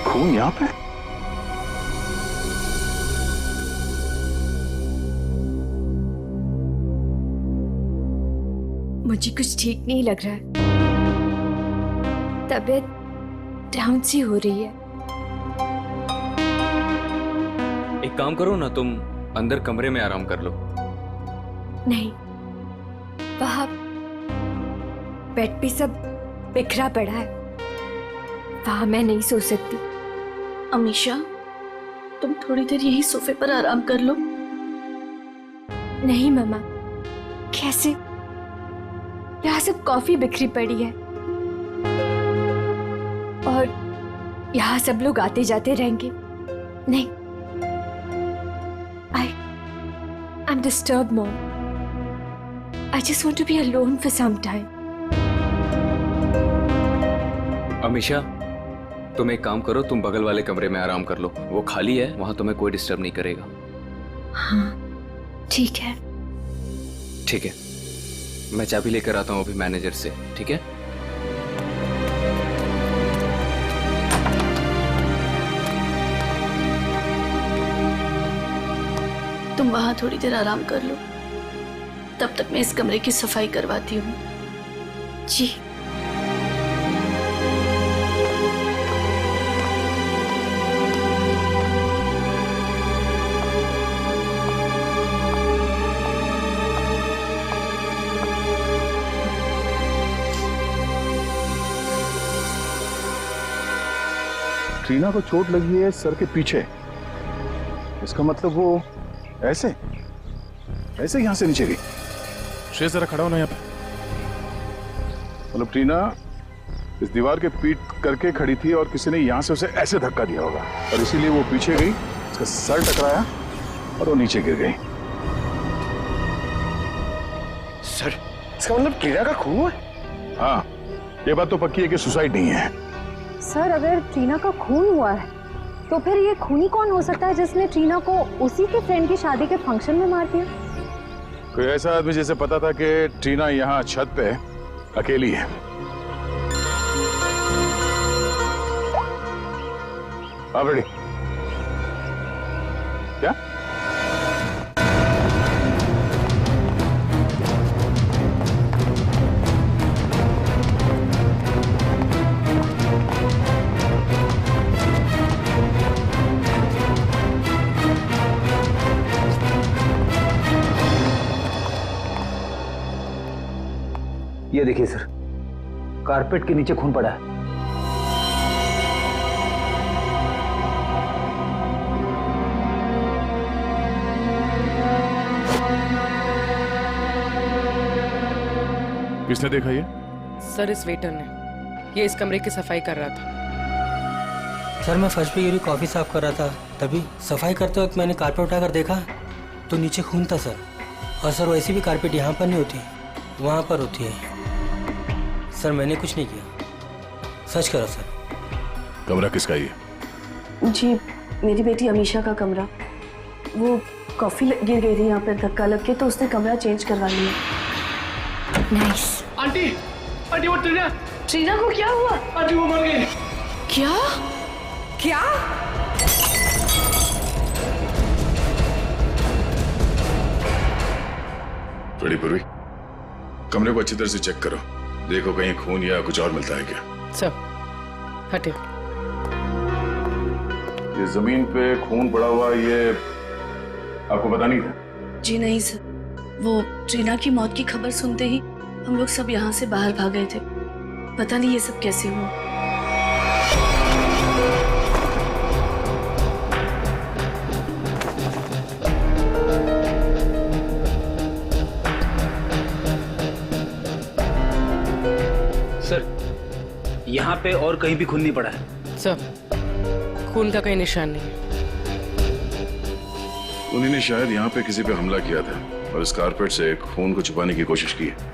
खून यहां पे? मुझे कुछ ठीक नहीं लग रहा है। तबीयत डाउन सी हो रही है। एक काम करो ना, तुम अंदर कमरे में आराम कर लो। नहीं, वहां बेड पे सब बिखरा पड़ा है। वहां मैं नहीं सो सकती। अमीशा, तुम थोड़ी देर यही सोफे पर आराम कर लो। नहीं मम्मा, कैसे? यहाँ सब कॉफी बिखरी पड़ी है और यहाँ सब लोग आते जाते रहेंगे। नहीं, I'm disturbed, Mom. I just want to be alone for some time. Amisha, तुम एक काम करो, तुम बगल वाले कमरे में आराम कर लो। वो खाली है, वहां तुम्हें कोई डिस्टर्ब नहीं करेगा। हाँ, ठीक है। ठीक है, मैं चाबी लेकर आता हूँ अभी मैनेजर से, ठीक है? तुम वहां थोड़ी देर आराम कर लो, तब तक मैं इस कमरे की सफाई करवाती हूँ। जी। ट्रीना को चोट लगी है सर के पीछे। इसका मतलब वो ऐसे ऐसे यहां से नीचे गई। श्रेय जरा खड़ा होना यहाँ पे। मतलब ट्रीना इस दीवार के पीट करके खड़ी थी और किसी ने यहां से उसे ऐसे धक्का दिया होगा और इसीलिए वो पीछे गई, उसका सर टकराया और वो नीचे गिर गई। सर, इसका मतलब ट्रीना का खून हुआ? हाँ, ये बात तो पक्की है कि सुसाइड नहीं है। सर अगर ट्रीना का खून हुआ है तो फिर ये खूनी कौन हो सकता है जिसने ट्रीना को उसी के फ्रेंड की शादी के फंक्शन में मार दिया? कोई ऐसा आदमी जिसे पता था कि ट्रीना यहाँ छत पे अकेली है। आप रेडी? क्या? ये देखिए सर, कारपेट के नीचे खून पड़ा है। किसने देखा ये? सर इस वेटर ने, ये इस कमरे की सफाई कर रहा था। सर मैं फर्श पे गिरी कॉफी साफ कर रहा था, तभी सफाई करते वक्त मैंने कारपेट उठाकर देखा तो नीचे खून था सर। और सर वैसे भी कारपेट यहाँ पर नहीं होती, वहाँ पर होती है। सर मैंने कुछ नहीं किया, सच करो सर। कमरा किसका ये? जी मेरी बेटी अमीशा का कमरा। वो कॉफी गिर गई थी यहाँ पर धक्का लग के, तो उसने कमरा चेंज करवा लिया। नाइस। आंटी, आंटी वो ट्रीना को क्या हुआ? आंटी वो मर गई। क्या? क्या? बड़ी पूर्वी, कमरे को अच्छी तरह से चेक करो, देखो कहीं खून या कुछ और मिलता है क्या। सर हटे। ये जमीन पे खून पड़ा हुआ, ये आपको पता नहीं था? जी नहीं सर, वो ट्रीना की मौत की खबर सुनते ही हम लोग सब यहाँ से बाहर भाग गए थे। पता नहीं ये सब कैसे हुआ। सर यहाँ पे और कहीं भी खून नहीं पड़ा है। सर खून का कोई निशान नहीं है। उन्हीं ने शायद यहाँ पे किसी पे हमला किया था और इस कारपेट से खून को छुपाने की कोशिश की है।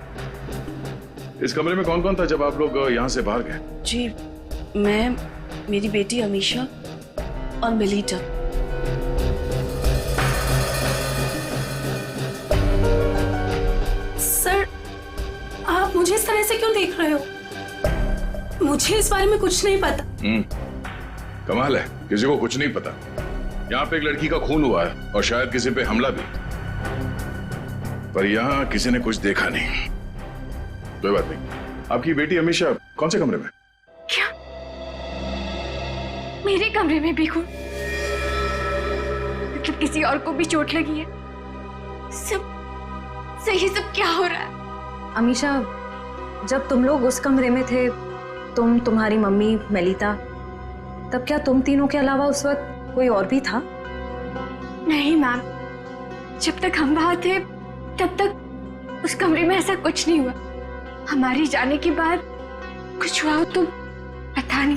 इस कमरे में कौन कौन था जब आप लोग यहाँ से बाहर गए? जी मैं, मेरी बेटी अमीशा और मेलिटा। सर आप मुझे इस तरह से क्यों देख रहे हो? मुझे इस बारे में कुछ नहीं पता। कमाल है, किसी को कुछ नहीं पता। यहाँ पे एक लड़की का खून हुआ है और शायद किसी पे हमला भी, पर यहाँ किसी ने कुछ देखा नहीं। कोई बात नहीं। आपकी बेटी अमीशा कौन से कमरे में? क्या? मेरे कमरे में भी खून? मतलब किसी और को भी चोट लगी है? सब सही, सब क्या हो रहा है? अमीशा, जब तुम लोग उस कमरे में थे, तुम, तुम्हारी मम्मी, मेलिता, तब क्या तुम तीनों के अलावा उस वक्त कोई और भी था? नहीं मैम, जब तक हम वहां थे तब तक उस कमरे में ऐसा कुछ नहीं हुआ। हमारे जाने के बाद कुछ हुआ हो तो पता नहीं।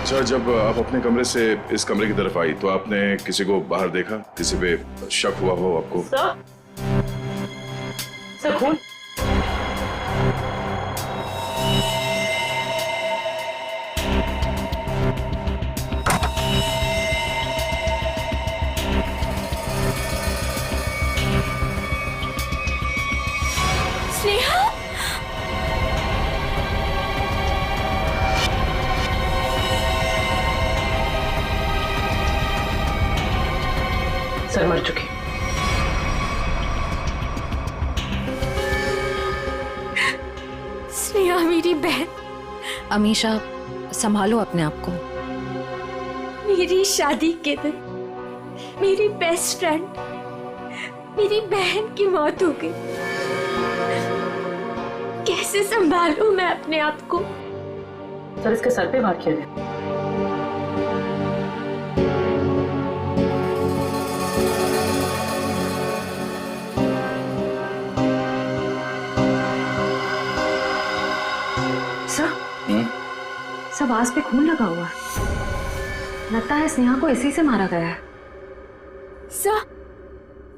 अच्छा, जब आप अपने कमरे से इस कमरे की तरफ आई तो आपने किसी को बाहर देखा? किसी पे शक हुआ हो आपको? सर खून? स्नेहा, सर मर चुकी। स्नेहा मेरी बहन। अमीशा, संभालो अपने आप को। मेरी शादी के दिन मेरी बेस्ट फ्रेंड, मेरी बहन की मौत हो गई। कैसे संभालूं मैं अपने आप को? सर इसके सर पे वार किया गया। सब आस पे खून लगा हुआ, लगता है स्नेहा को इसी से मारा गया है। सर,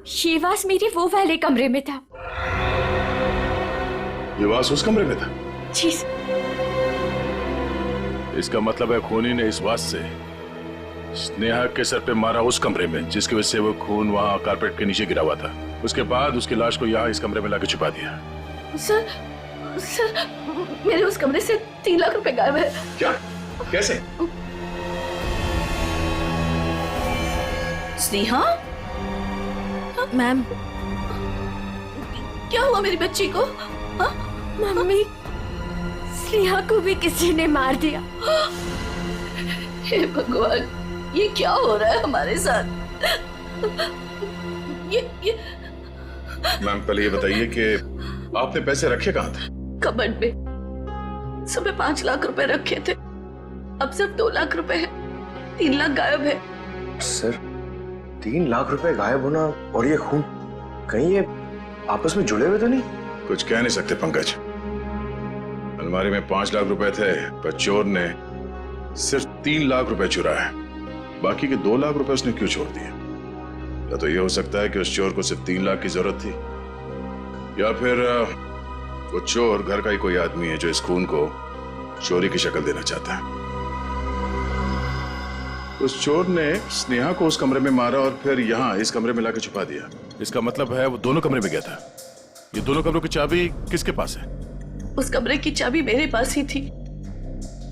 शिवास मेरे वो वाले कमरे में था। ये वास उस कमरे में था? जी। इसका मतलब है खूनी ने इस वास से स्नेहा के सर पे मारा उस कमरे में, जिसकी वजह से वो खून वहां कारपेट के नीचे गिरा हुआ था। उसके बाद उसकी लाश को यहाँ इस कमरे में लाके छुपा दिया। सर मेरे उस कमरे से 3 लाख रुपए गायब है। क्या? कैसे? स्नेहा? मैम, क्या हुआ मेरी बच्ची को? मम्मी, स्नेहा को भी किसी ने मार दिया। हे भगवान, ये क्या हो रहा है हमारे साथ? ये मैम पहले ये बताइए कि आपने पैसे रखे कहाँ थे? कबर्ड में। सुबह 5 लाख रुपए रखे थे, अब सिर्फ 2 लाख रुपए है। 3 लाख गायब है। सर 3 लाख रुपए गायब होना और ये खून, कहीं ये आपस में जुड़े हुए तो नहीं? कुछ कह नहीं सकते पंकज। अलमारी में 5 लाख रुपए थे, पर चोर ने सिर्फ 3 लाख रुपए चुराए। बाकी के 2 लाख रुपए उसने क्यों छोड़ दिए? या तो ये हो सकता है कि उस चोर को सिर्फ 3 लाख की जरूरत थी, या फिर वो चोर घर का ही कोई आदमी है जो इस खून को चोरी की शक्ल देना चाहता है। उस चोर ने स्नेहा को उस कमरे में मारा और फिर यहाँ इस कमरे में लाके छुपा दिया। इसका मतलब है वो दोनों कमरे में गया था। ये दोनों कमरों की चाबी किसके पास है? उस कमरे की चाबी मेरे पास ही थी,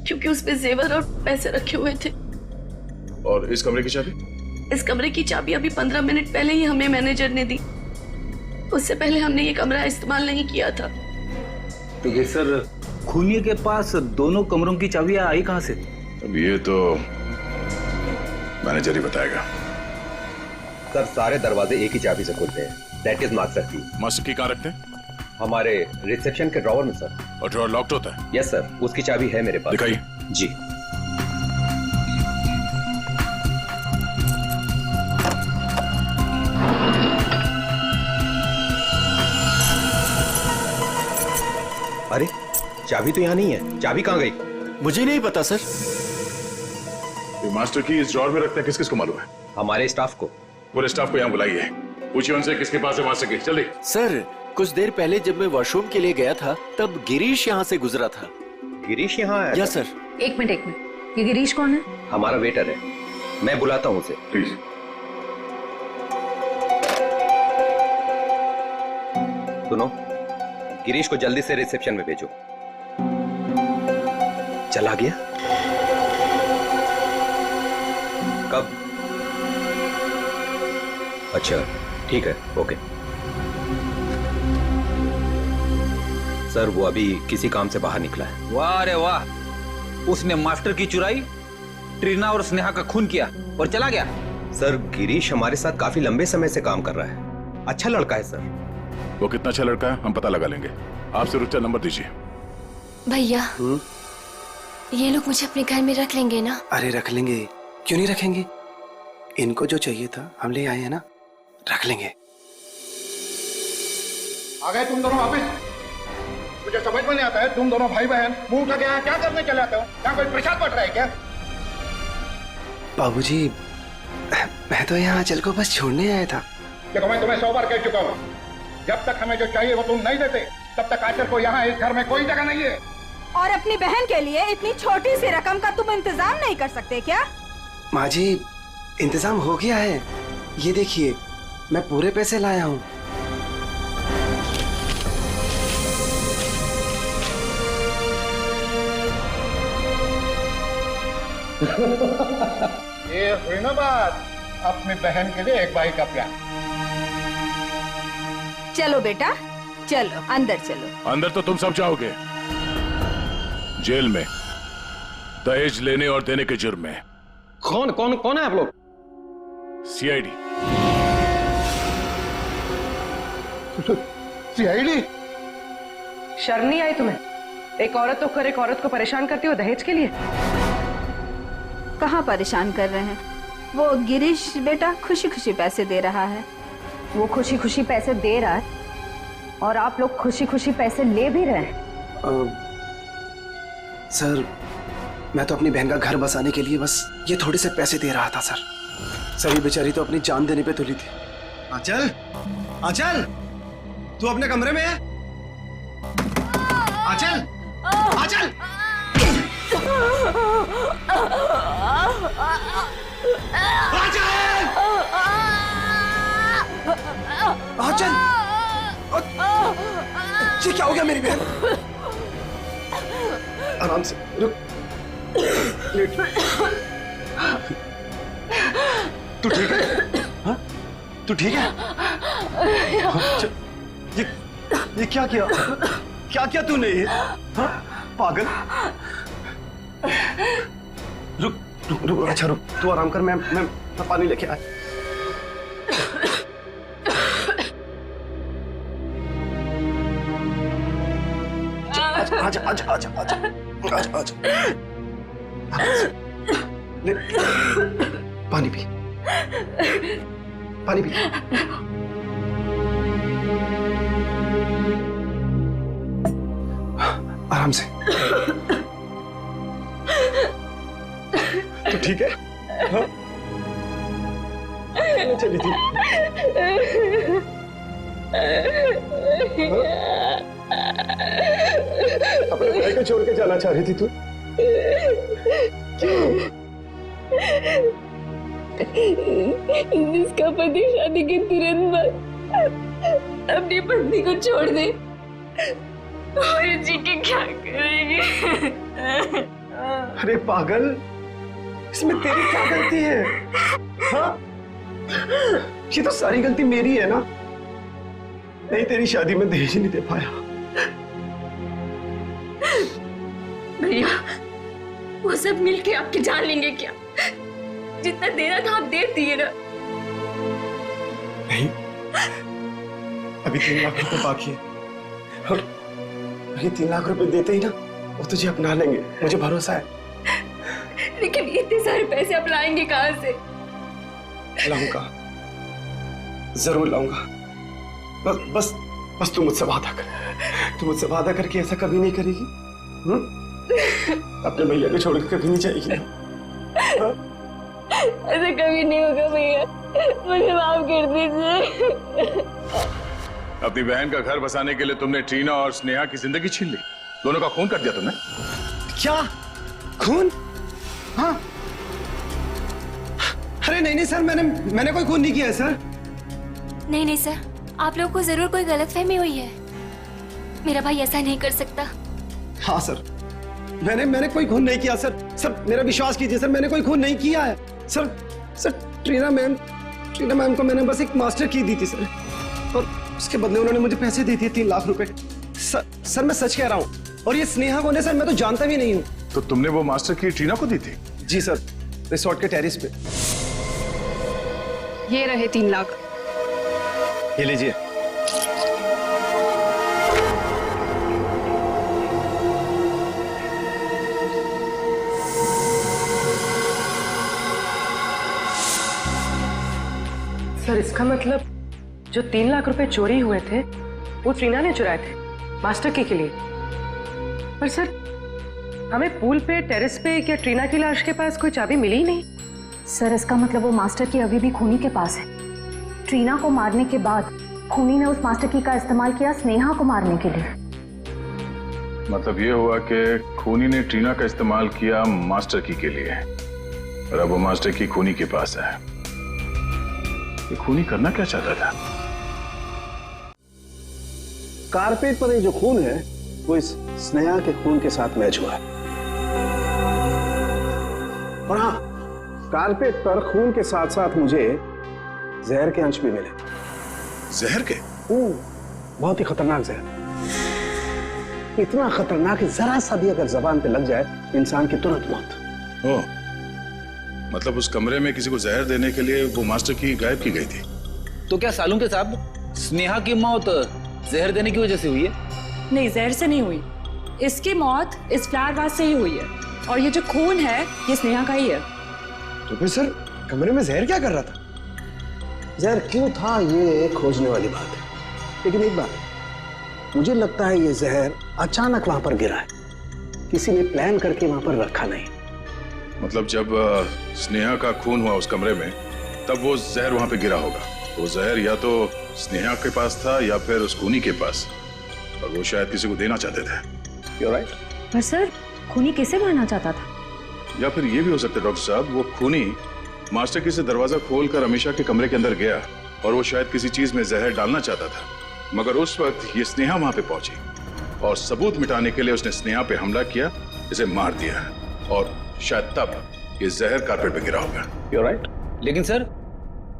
क्योंकि उसमें जेवर और पैसे रखे हुए थे। और इस कमरे की चाबी? इस कमरे की चाबी अभी 15 मिनट पहले ही हमें मैनेजर ने दी। उससे पहले हमने ये कमरा इस्तेमाल नहीं किया था। तो ये सर, खूनी के पास दोनों कमरों की चाबियां आई कहां से? अब ये तो मैनेजर ही बताएगा। सर सारे दरवाजे एक ही चाबी से खुलते हैं, दैट इज मास्टर की। मास्टर की कहाँ रखते हैं? हमारे रिसेप्शन के ड्रॉवर में सर। और ड्रॉवर लॉक्ड होता है? यस सर, उसकी चाबी है मेरे पास। दिखाइए। जी। अरे चाबी तो यहाँ नहीं है, चाबी कहाँ गई? मुझे नहीं पता सर। ये मास्टर की इस ड्रॉवर में रखते हैं, किस किस को मालूम है? हमारे स्टाफ को। पूरे स्टाफ को यहाँ बुलाइए, पूछिए उनसे किसके पास है मास्टर की। जल्दी। सर कुछ देर पहले जब मैं वॉशरूम के लिए गया था तब गिरीश यहाँ से गुजरा था। गिरीश यहाँ आया? Yes sir. एक मिनट, ये गिरीश कौन है? हमारा वेटर है, मैं बुलाता हूँ उसे। प्लीज। सुनो, गिरीश को जल्दी से रिसेप्शन में भेजो। चला गया? कब? अच्छा ठीक है, ओके। सर वो अभी किसी काम से बाहर निकला है। वाह रे वाह, उसने मास्टर की चुराई, ट्रीना और स्नेहा का खून किया और चला गया। सर गिरीश हमारे साथ काफी लंबे समय से काम कर रहा है, अच्छा लड़का है सर। वो कितना अच्छा लड़का है हम पता लगा लेंगे। आप सिर्फ उसका नंबर दीजिए। भैया, ये लोग मुझे अपने घर में रख लेंगे ना? अरे रख लेंगे, क्यों नहीं रखेंगे? इनको जो चाहिए था हम ले आए हैं ना, रख लेंगे। आ गए तुम दोनों वापस? मुझे समझ में नहीं आता है, तुम दोनों भाई बहन मुंह उठा के यहाँ क्या करने चले आते हो? यहाँ कोई प्रसाद बट रहा है क्या? बाबूजी, मैं तो यहाँ आंचल को बस छोड़ने आया था। देखो मैं तुम्हें 100 बार कह चुका हूँ, जब तक हमें जो चाहिए वो तुम नहीं देते तब तक आंचल को यहाँ इस घर में कोई जगह नहीं है। और अपनी बहन के लिए इतनी छोटी सी रकम का तुम इंतजाम नहीं कर सकते क्या? माँ जी, इंतजाम हो गया है, ये देखिए मैं पूरे पैसे लाया हूँ। ये हुई ना बात, अपनी बहन के लिए एक भाई का प्यार। चलो बेटा, चलो अंदर चलो। अंदर तो तुम सब जाओगे, जेल में दहेज लेने और देने के जुर्म में। कौन कौन कौन है आप लोग? सीआईडी। सीआईडी? शर्म नहीं आई तुम्हें? एक औरत होकर एक औरत को परेशान करती हो दहेज के लिए? कहाँ परेशान कर रहे हैं? वो गिरीश बेटा खुशी खुशी पैसे दे रहा है। वो खुशी खुशी पैसे दे रहा है और आप लोग खुशी खुशी पैसे ले भी रहे हैं। सर, मैं तो अपनी बहन का घर बसाने के लिए बस ये थोड़े से पैसे दे रहा था सर। सर, ये बेचारी तो अपनी जान देने पे तुली थी। आंचल, आंचल, तू अपने कमरे में है? आंचल, आंचल! आंचल! ये क्या हो गया मेरी बहन? आराम से रुक। लेट। तू ठीक है? हाँ? तू ठीक है? ये क्या किया? क्या किया तूने ये? हाँ? पागल? रुक रुक रुक, अच्छा रुक, तू आराम कर, मैं पानी लेके आया। आजा आजा आजा आजा आजा आजा, ले पानी पी, पानी पी। आराम से। तू ठीक है? हाँ? चली थी। अपने भाई को छोड़ के जाना चाह रही थी तू? जिसका पति शादी के तुरंत बाद अपनी पत्नी को छोड़ दे, और जी के क्या करेंगे? अरे पागल, इसमें तेरी क्या गलती है? हाँ? ये तो सारी गलती मेरी है ना? नहीं, तेरी शादी में दहेज नहीं दे पाया। भैया, वो सब मिलके आपकी जान लेंगे क्या? जितना देना था आप दे दिए ना। नहीं, अभी 3 लाख रुपए बाकी है, और ये 3 लाख रुपए देते ही ना वो तुझे अपना लेंगे, मुझे भरोसा है। लेकिन इतने सारे पैसे आप लाएंगे कहाँ से? लाऊंगा, जरूर लाऊंगा। बस तू मुझसे वादा कर, तू मुझसे वादा करके ऐसा कभी नहीं करेगी। अपने भैया को छोड़कर कभी नहीं जाएगी। ऐसा कभी नहीं होगा भैया, मुझे माफ कर दीजिए। अपनी बहन का घर बसाने के लिए तुमने ट्रीना और स्नेहा की जिंदगी छीन ली, दोनों का खून कर दिया तुमने। क्या खून? हाँ? अरे नहीं सर, मैंने कोई खून नहीं किया है सर। नहीं सर, आप लोगों को जरूर कोई गलतफहमी हुई है। मेरा भाई ऐसा नहीं कर सकता। हाँ सर, मैंने कोई खून नहीं किया सर, मेरा विश्वास कीजिए सर, मैंने कोई खून नहीं किया है सर। ट्रीना मैम को मैंने बस एक मास्टर की दी थी सर, और उसके बदले उन्होंने मुझे पैसे दे दिए 3 लाख रुपए। सर मैं सच कह रहा हूँ, और ये स्नेहा कौन है सर, मैं तो जानता भी नहीं हूँ। तो तुमने वो मास्टर की ट्रीना को दी थी? जी सर, रिसोर्ट के टेरिस पे। ये रहे 3 लाख। ये लीजिए। सर, इसका मतलब जो 3 लाख रुपए चोरी हुए थे वो ट्रीना ने चुराए थे मास्टर की के लिए। पर सर, हमें पूल पे, टेरेस पे या ट्रीना की लाश के पास कोई चाबी मिली ही नहीं। सर, इसका मतलब वो मास्टर की अभी भी खूनी के पास है। ट्रीना को मारने के बाद खूनी ने उस मास्टर की का इस्तेमाल किया स्नेहा को मारने के लिए। मतलब ये हुआ कि खूनी ने ट्रीना का इस्तेमाल किया मास्टर की के लिए, और अब वो मास्टर की खूनी के पास है। ये खूनी करना क्या चाहता था? कारपेट पर ये जो खून है वो इस स्नेहा के खून के साथ मैच हुआ है। और हाँ, कारपेट पर खून के साथ साथ मुझे जहर के अंश भी मिले। जहर के? बहुत ही खतरनाक जहर, इतना खतरनाक कि जरा सा भी अगर जबान पे लग जाए इंसान की तुरंत मौत। ओह, मतलब उस कमरे में किसी को जहर देने के लिए वो मास्टर की गायब की गई थी। तो क्या सालू के साहब स्नेहा की मौत जहर देने की वजह से हुई है? नहीं, जहर से नहीं हुई। इसकी मौत इस फ्लावर वास से ही हुई है और ये जो खून है ये स्नेहा का ही है। तो फिर सर कमरे में जहर क्या कर रहा था? जहर क्यों था ये खोजने वाली बात है, लेकिन एक बात मुझे लगता है ये जहर अचानक वहां पर गिरा है, किसी ने प्लान करके वहां पर रखा नहीं। मतलब जब स्नेहा का खून हुआ उस कमरे में तब वो जहर वहां पे गिरा होगा। वो जहर या तो स्नेहा के पास था या फिर उस खूनी के पास, और वो शायद किसी को देना चाहते थे। You're right? पर सर खूनी किसे मारना चाहता था? या फिर ये भी हो सकता है डॉक्टर साहब, वो खूनी मास्टर की से दरवाजा खोलकर अमीशा के कमरे के अंदर गया और वो शायद किसी चीज में जहर डालना चाहता था, मगर उस वक्त ये स्नेहा वहां पे पहुंची और सबूत मिटाने के लिए उसने स्नेहा पे हमला किया, इसे मार दिया और शायद तब ये जहर कारपेट पे गिरा होगा। You're right? लेकिन सर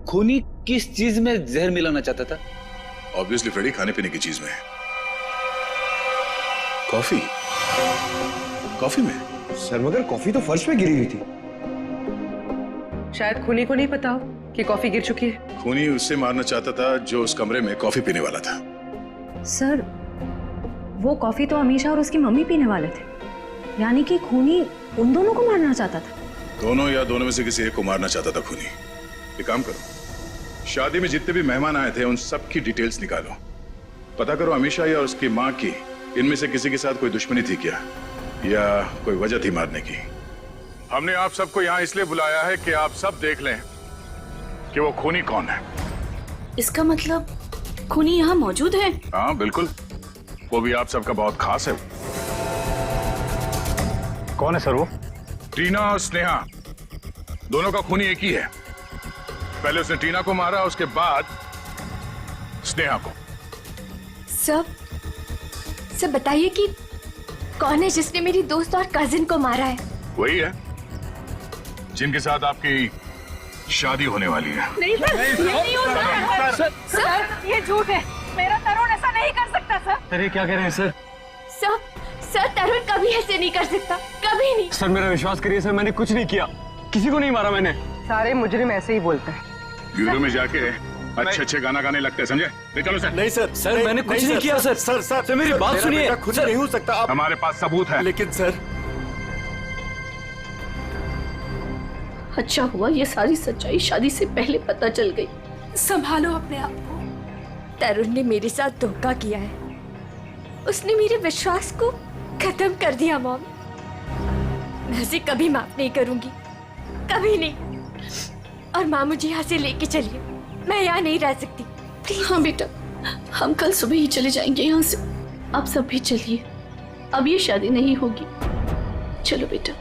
खूनी किस चीज में जहर मिलाना चाहता था? ऑब्वियसली फ्रेडी खाने पीने की चीज में। कॉफी? कॉफी में? सर मगर कॉफी तो फर्श पे गिरी हुई थी। शायद खूनी को नहीं पता हो कि कॉफी गिर चुकी है। खूनी उससे मारना चाहता था जो उस कमरे में कॉफी पीने वाला था। सर वो कॉफी तो अमीशा और उसकी मम्मी पीने वाले थे, यानी कि खूनी उन दोनों को मारना चाहता था। दोनों या दोनों में से किसी एक को मारना चाहता था खूनी। एक काम करो, शादी में जितने भी मेहमान आए थे उन सब की डिटेल्स निकालो, पता करो अमीशा या उसकी माँ की इनमें से किसी के साथ कोई दुश्मनी थी क्या, या कोई वजह थी मारने की। हमने आप सबको यहाँ इसलिए बुलाया है कि आप सब देख लें कि वो खूनी कौन है। इसका मतलब खूनी यहाँ मौजूद है? हाँ बिल्कुल, वो भी आप सबका बहुत खास है। कौन है सर वो? टीना और स्नेहा दोनों का खूनी एक ही है। पहले उसने टीना को मारा, उसके बाद स्नेहा को। सब बताइए कि कौन है जिसने मेरी दोस्त और कजिन को मारा है? वही है जिनके साथ आपकी शादी होने वाली है। नहीं सर, नहीं हो सकता। सर ये झूठ है, मेरा तरुण ऐसा नहीं कर सकता सर। सर ये क्या कह रहे हैं सर? सर तरुण कभी ऐसे नहीं कर सकता, कभी नहीं। सर मेरा विश्वास करिए सर, मैंने कुछ नहीं किया, किसी को नहीं मारा मैंने। सारे मुजरिम ऐसे ही बोलते हैं। ब्यूरो में जाके अच्छे गाना गाने लगते हैं, समझे? निकलो सर। नहीं सर, सर मैंने कुछ नहीं किया सर। सर मेरी बात सुनिए। खुद नहीं हो सकता आप। हमारे पास सबूत है। लेकिन सर अच्छा हुआ ये सारी सच्चाई शादी से पहले पता चल गई। संभालो अपने आप को। तरुण ने मेरे साथ धोखा किया है, उसने मेरे विश्वास को खत्म कर दिया मॉम। मैं उसे कभी माफ नहीं करूंगी, कभी नहीं। और माँ मुझे यहाँ से लेके चलिए, मैं यहाँ नहीं रह सकती प्लीज। हाँ बेटा, हम कल सुबह ही चले जाएंगे यहाँ से। आप सब भी चलिए, अब ये शादी नहीं होगी। चलो बेटा।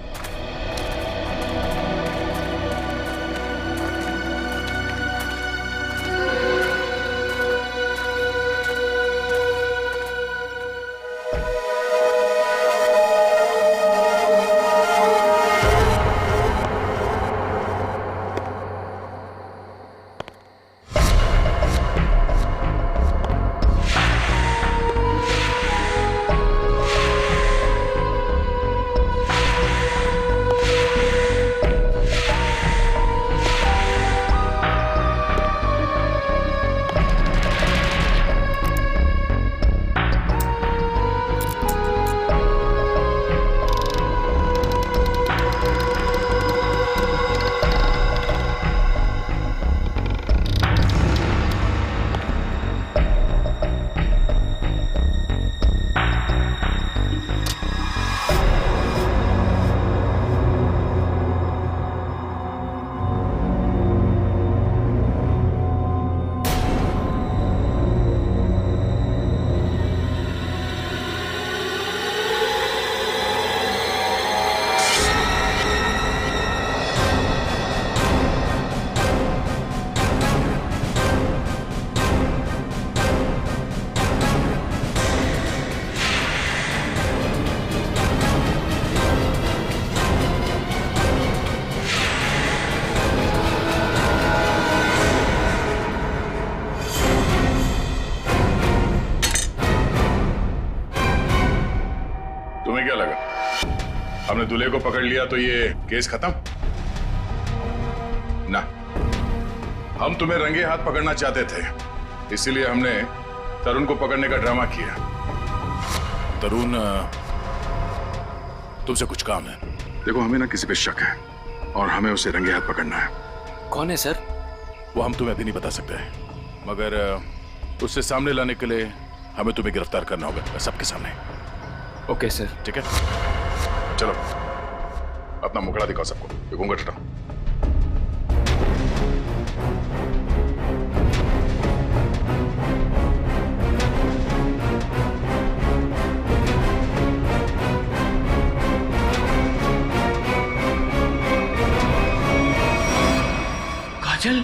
हमने दूल्हे को पकड़ लिया तो ये केस खत्म ना। हम तुम्हें रंगे हाथ पकड़ना चाहते थे, इसीलिए हमने तरुण को पकड़ने का ड्रामा किया। तरुण तुमसे कुछ काम है। देखो, हमें ना किसी पे शक है और हमें उसे रंगे हाथ पकड़ना है। कौन है सर? वो हम तुम्हें अभी नहीं बता सकते, मगर उससे सामने लाने के लिए हमें तुम्हें गिरफ्तार करना होगा सबके सामने। Okay sir. ठीक है, चलो अपना मुखड़ा दिखाओ सबको। ये घूंघट हटाओ। काजल,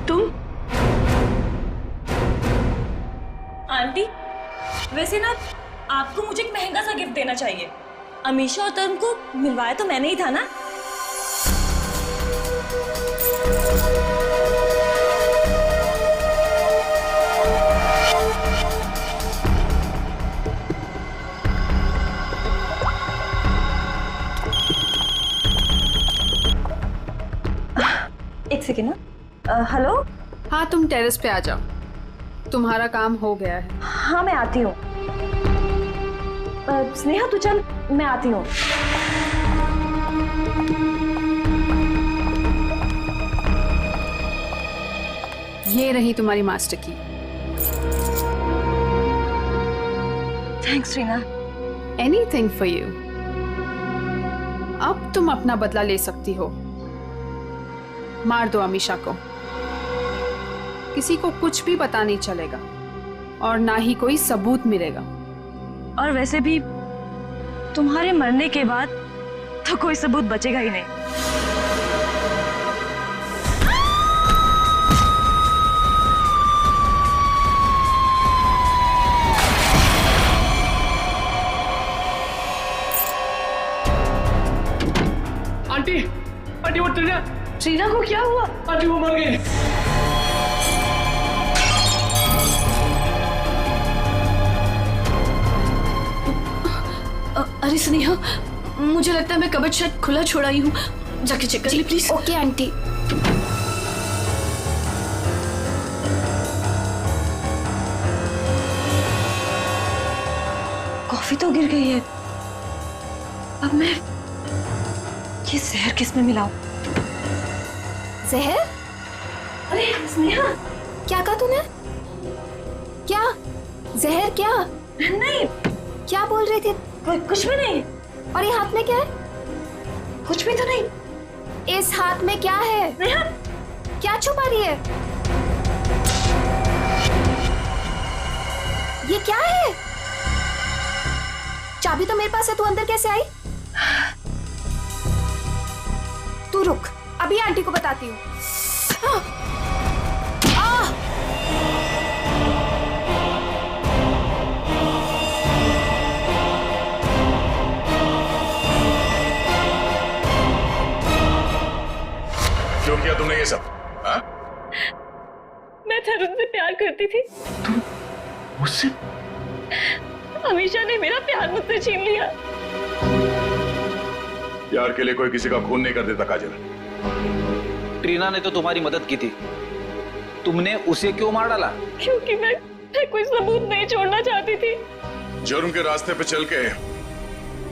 तुम? आंटी, वैसे ना आपको मुझे एक महंगा सा गिफ्ट देना चाहिए। अमीशा और तरुण को मिलवाया तो मैंने ही था ना। एक सेकेंड ना। हेलो। हाँ, तुम टेरेस पे आ जाओ, तुम्हारा काम हो गया है। हाँ मैं आती हूँ। स्नेहा तू चल, मैं आती हूँ। ये रही तुम्हारी मास्टर की। Thanks Reena. Anything for you. अब तुम अपना बदला ले सकती हो। मार दो अमीशा को, किसी को कुछ भी पता नहीं चलेगा और ना ही कोई सबूत मिलेगा। और वैसे भी तुम्हारे मरने के बाद तो कोई सबूत बचेगा ही नहीं। आंटी, आंटी वो ट्रीना। ट्रीना को क्या हुआ? आंटी वो मर गई। अरे स्नेहा, मुझे लगता है मैं कबर्ड शायद खुला छोड़ा ही हूँ। जाके चेक कर ली प्लीज। Okay aunty. कॉफी तो गिर गई है, अब मैं ये जहर किस में मिलाऊं? जहर? अरे स्नेहा, क्या कहा तूने? क्या जहर? क्या नहीं, क्या बोल रही थी? कुछ भी नहीं। और ये हाथ में क्या है? कुछ भी तो नहीं। इस हाथ में क्या है? क्या छुपा रही है? ये क्या है? चाबी तो मेरे पास है, तू अंदर कैसे आई? तू रुक, अभी आंटी को बताती हूँ। क्यों किया तुमने ये सब? हाँ? मैं तरुण से प्यार करती थी। मुझसे? अमीशा ने मेरा प्यार मुझसे छीन लिया। प्यार के लिए कोई किसी का खून नहीं कर देता काजल। ट्रीना ने तो तुम्हारी मदद की थी, तुमने उसे क्यों मार डाला? क्योंकि मैं कोई सबूत नहीं छोड़ना चाहती थी। जुर्म के रास्ते पे चल के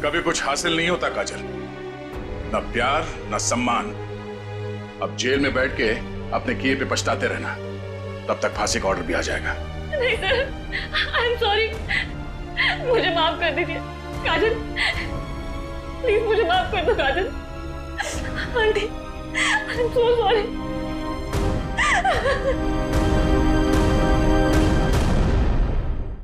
कभी कुछ हासिल नहीं होता काजल, न प्यार न सम्मान। अब जेल में बैठ के अपने किए पे पछताते रहना, तब तक फांसी का ऑर्डर भी आ जाएगा। नहीं सर, आई एम सॉरी, मुझे माफ कर दीजिए। काजल प्लीज मुझे माफ कर दो Kajal. Aunty, I am so sorry.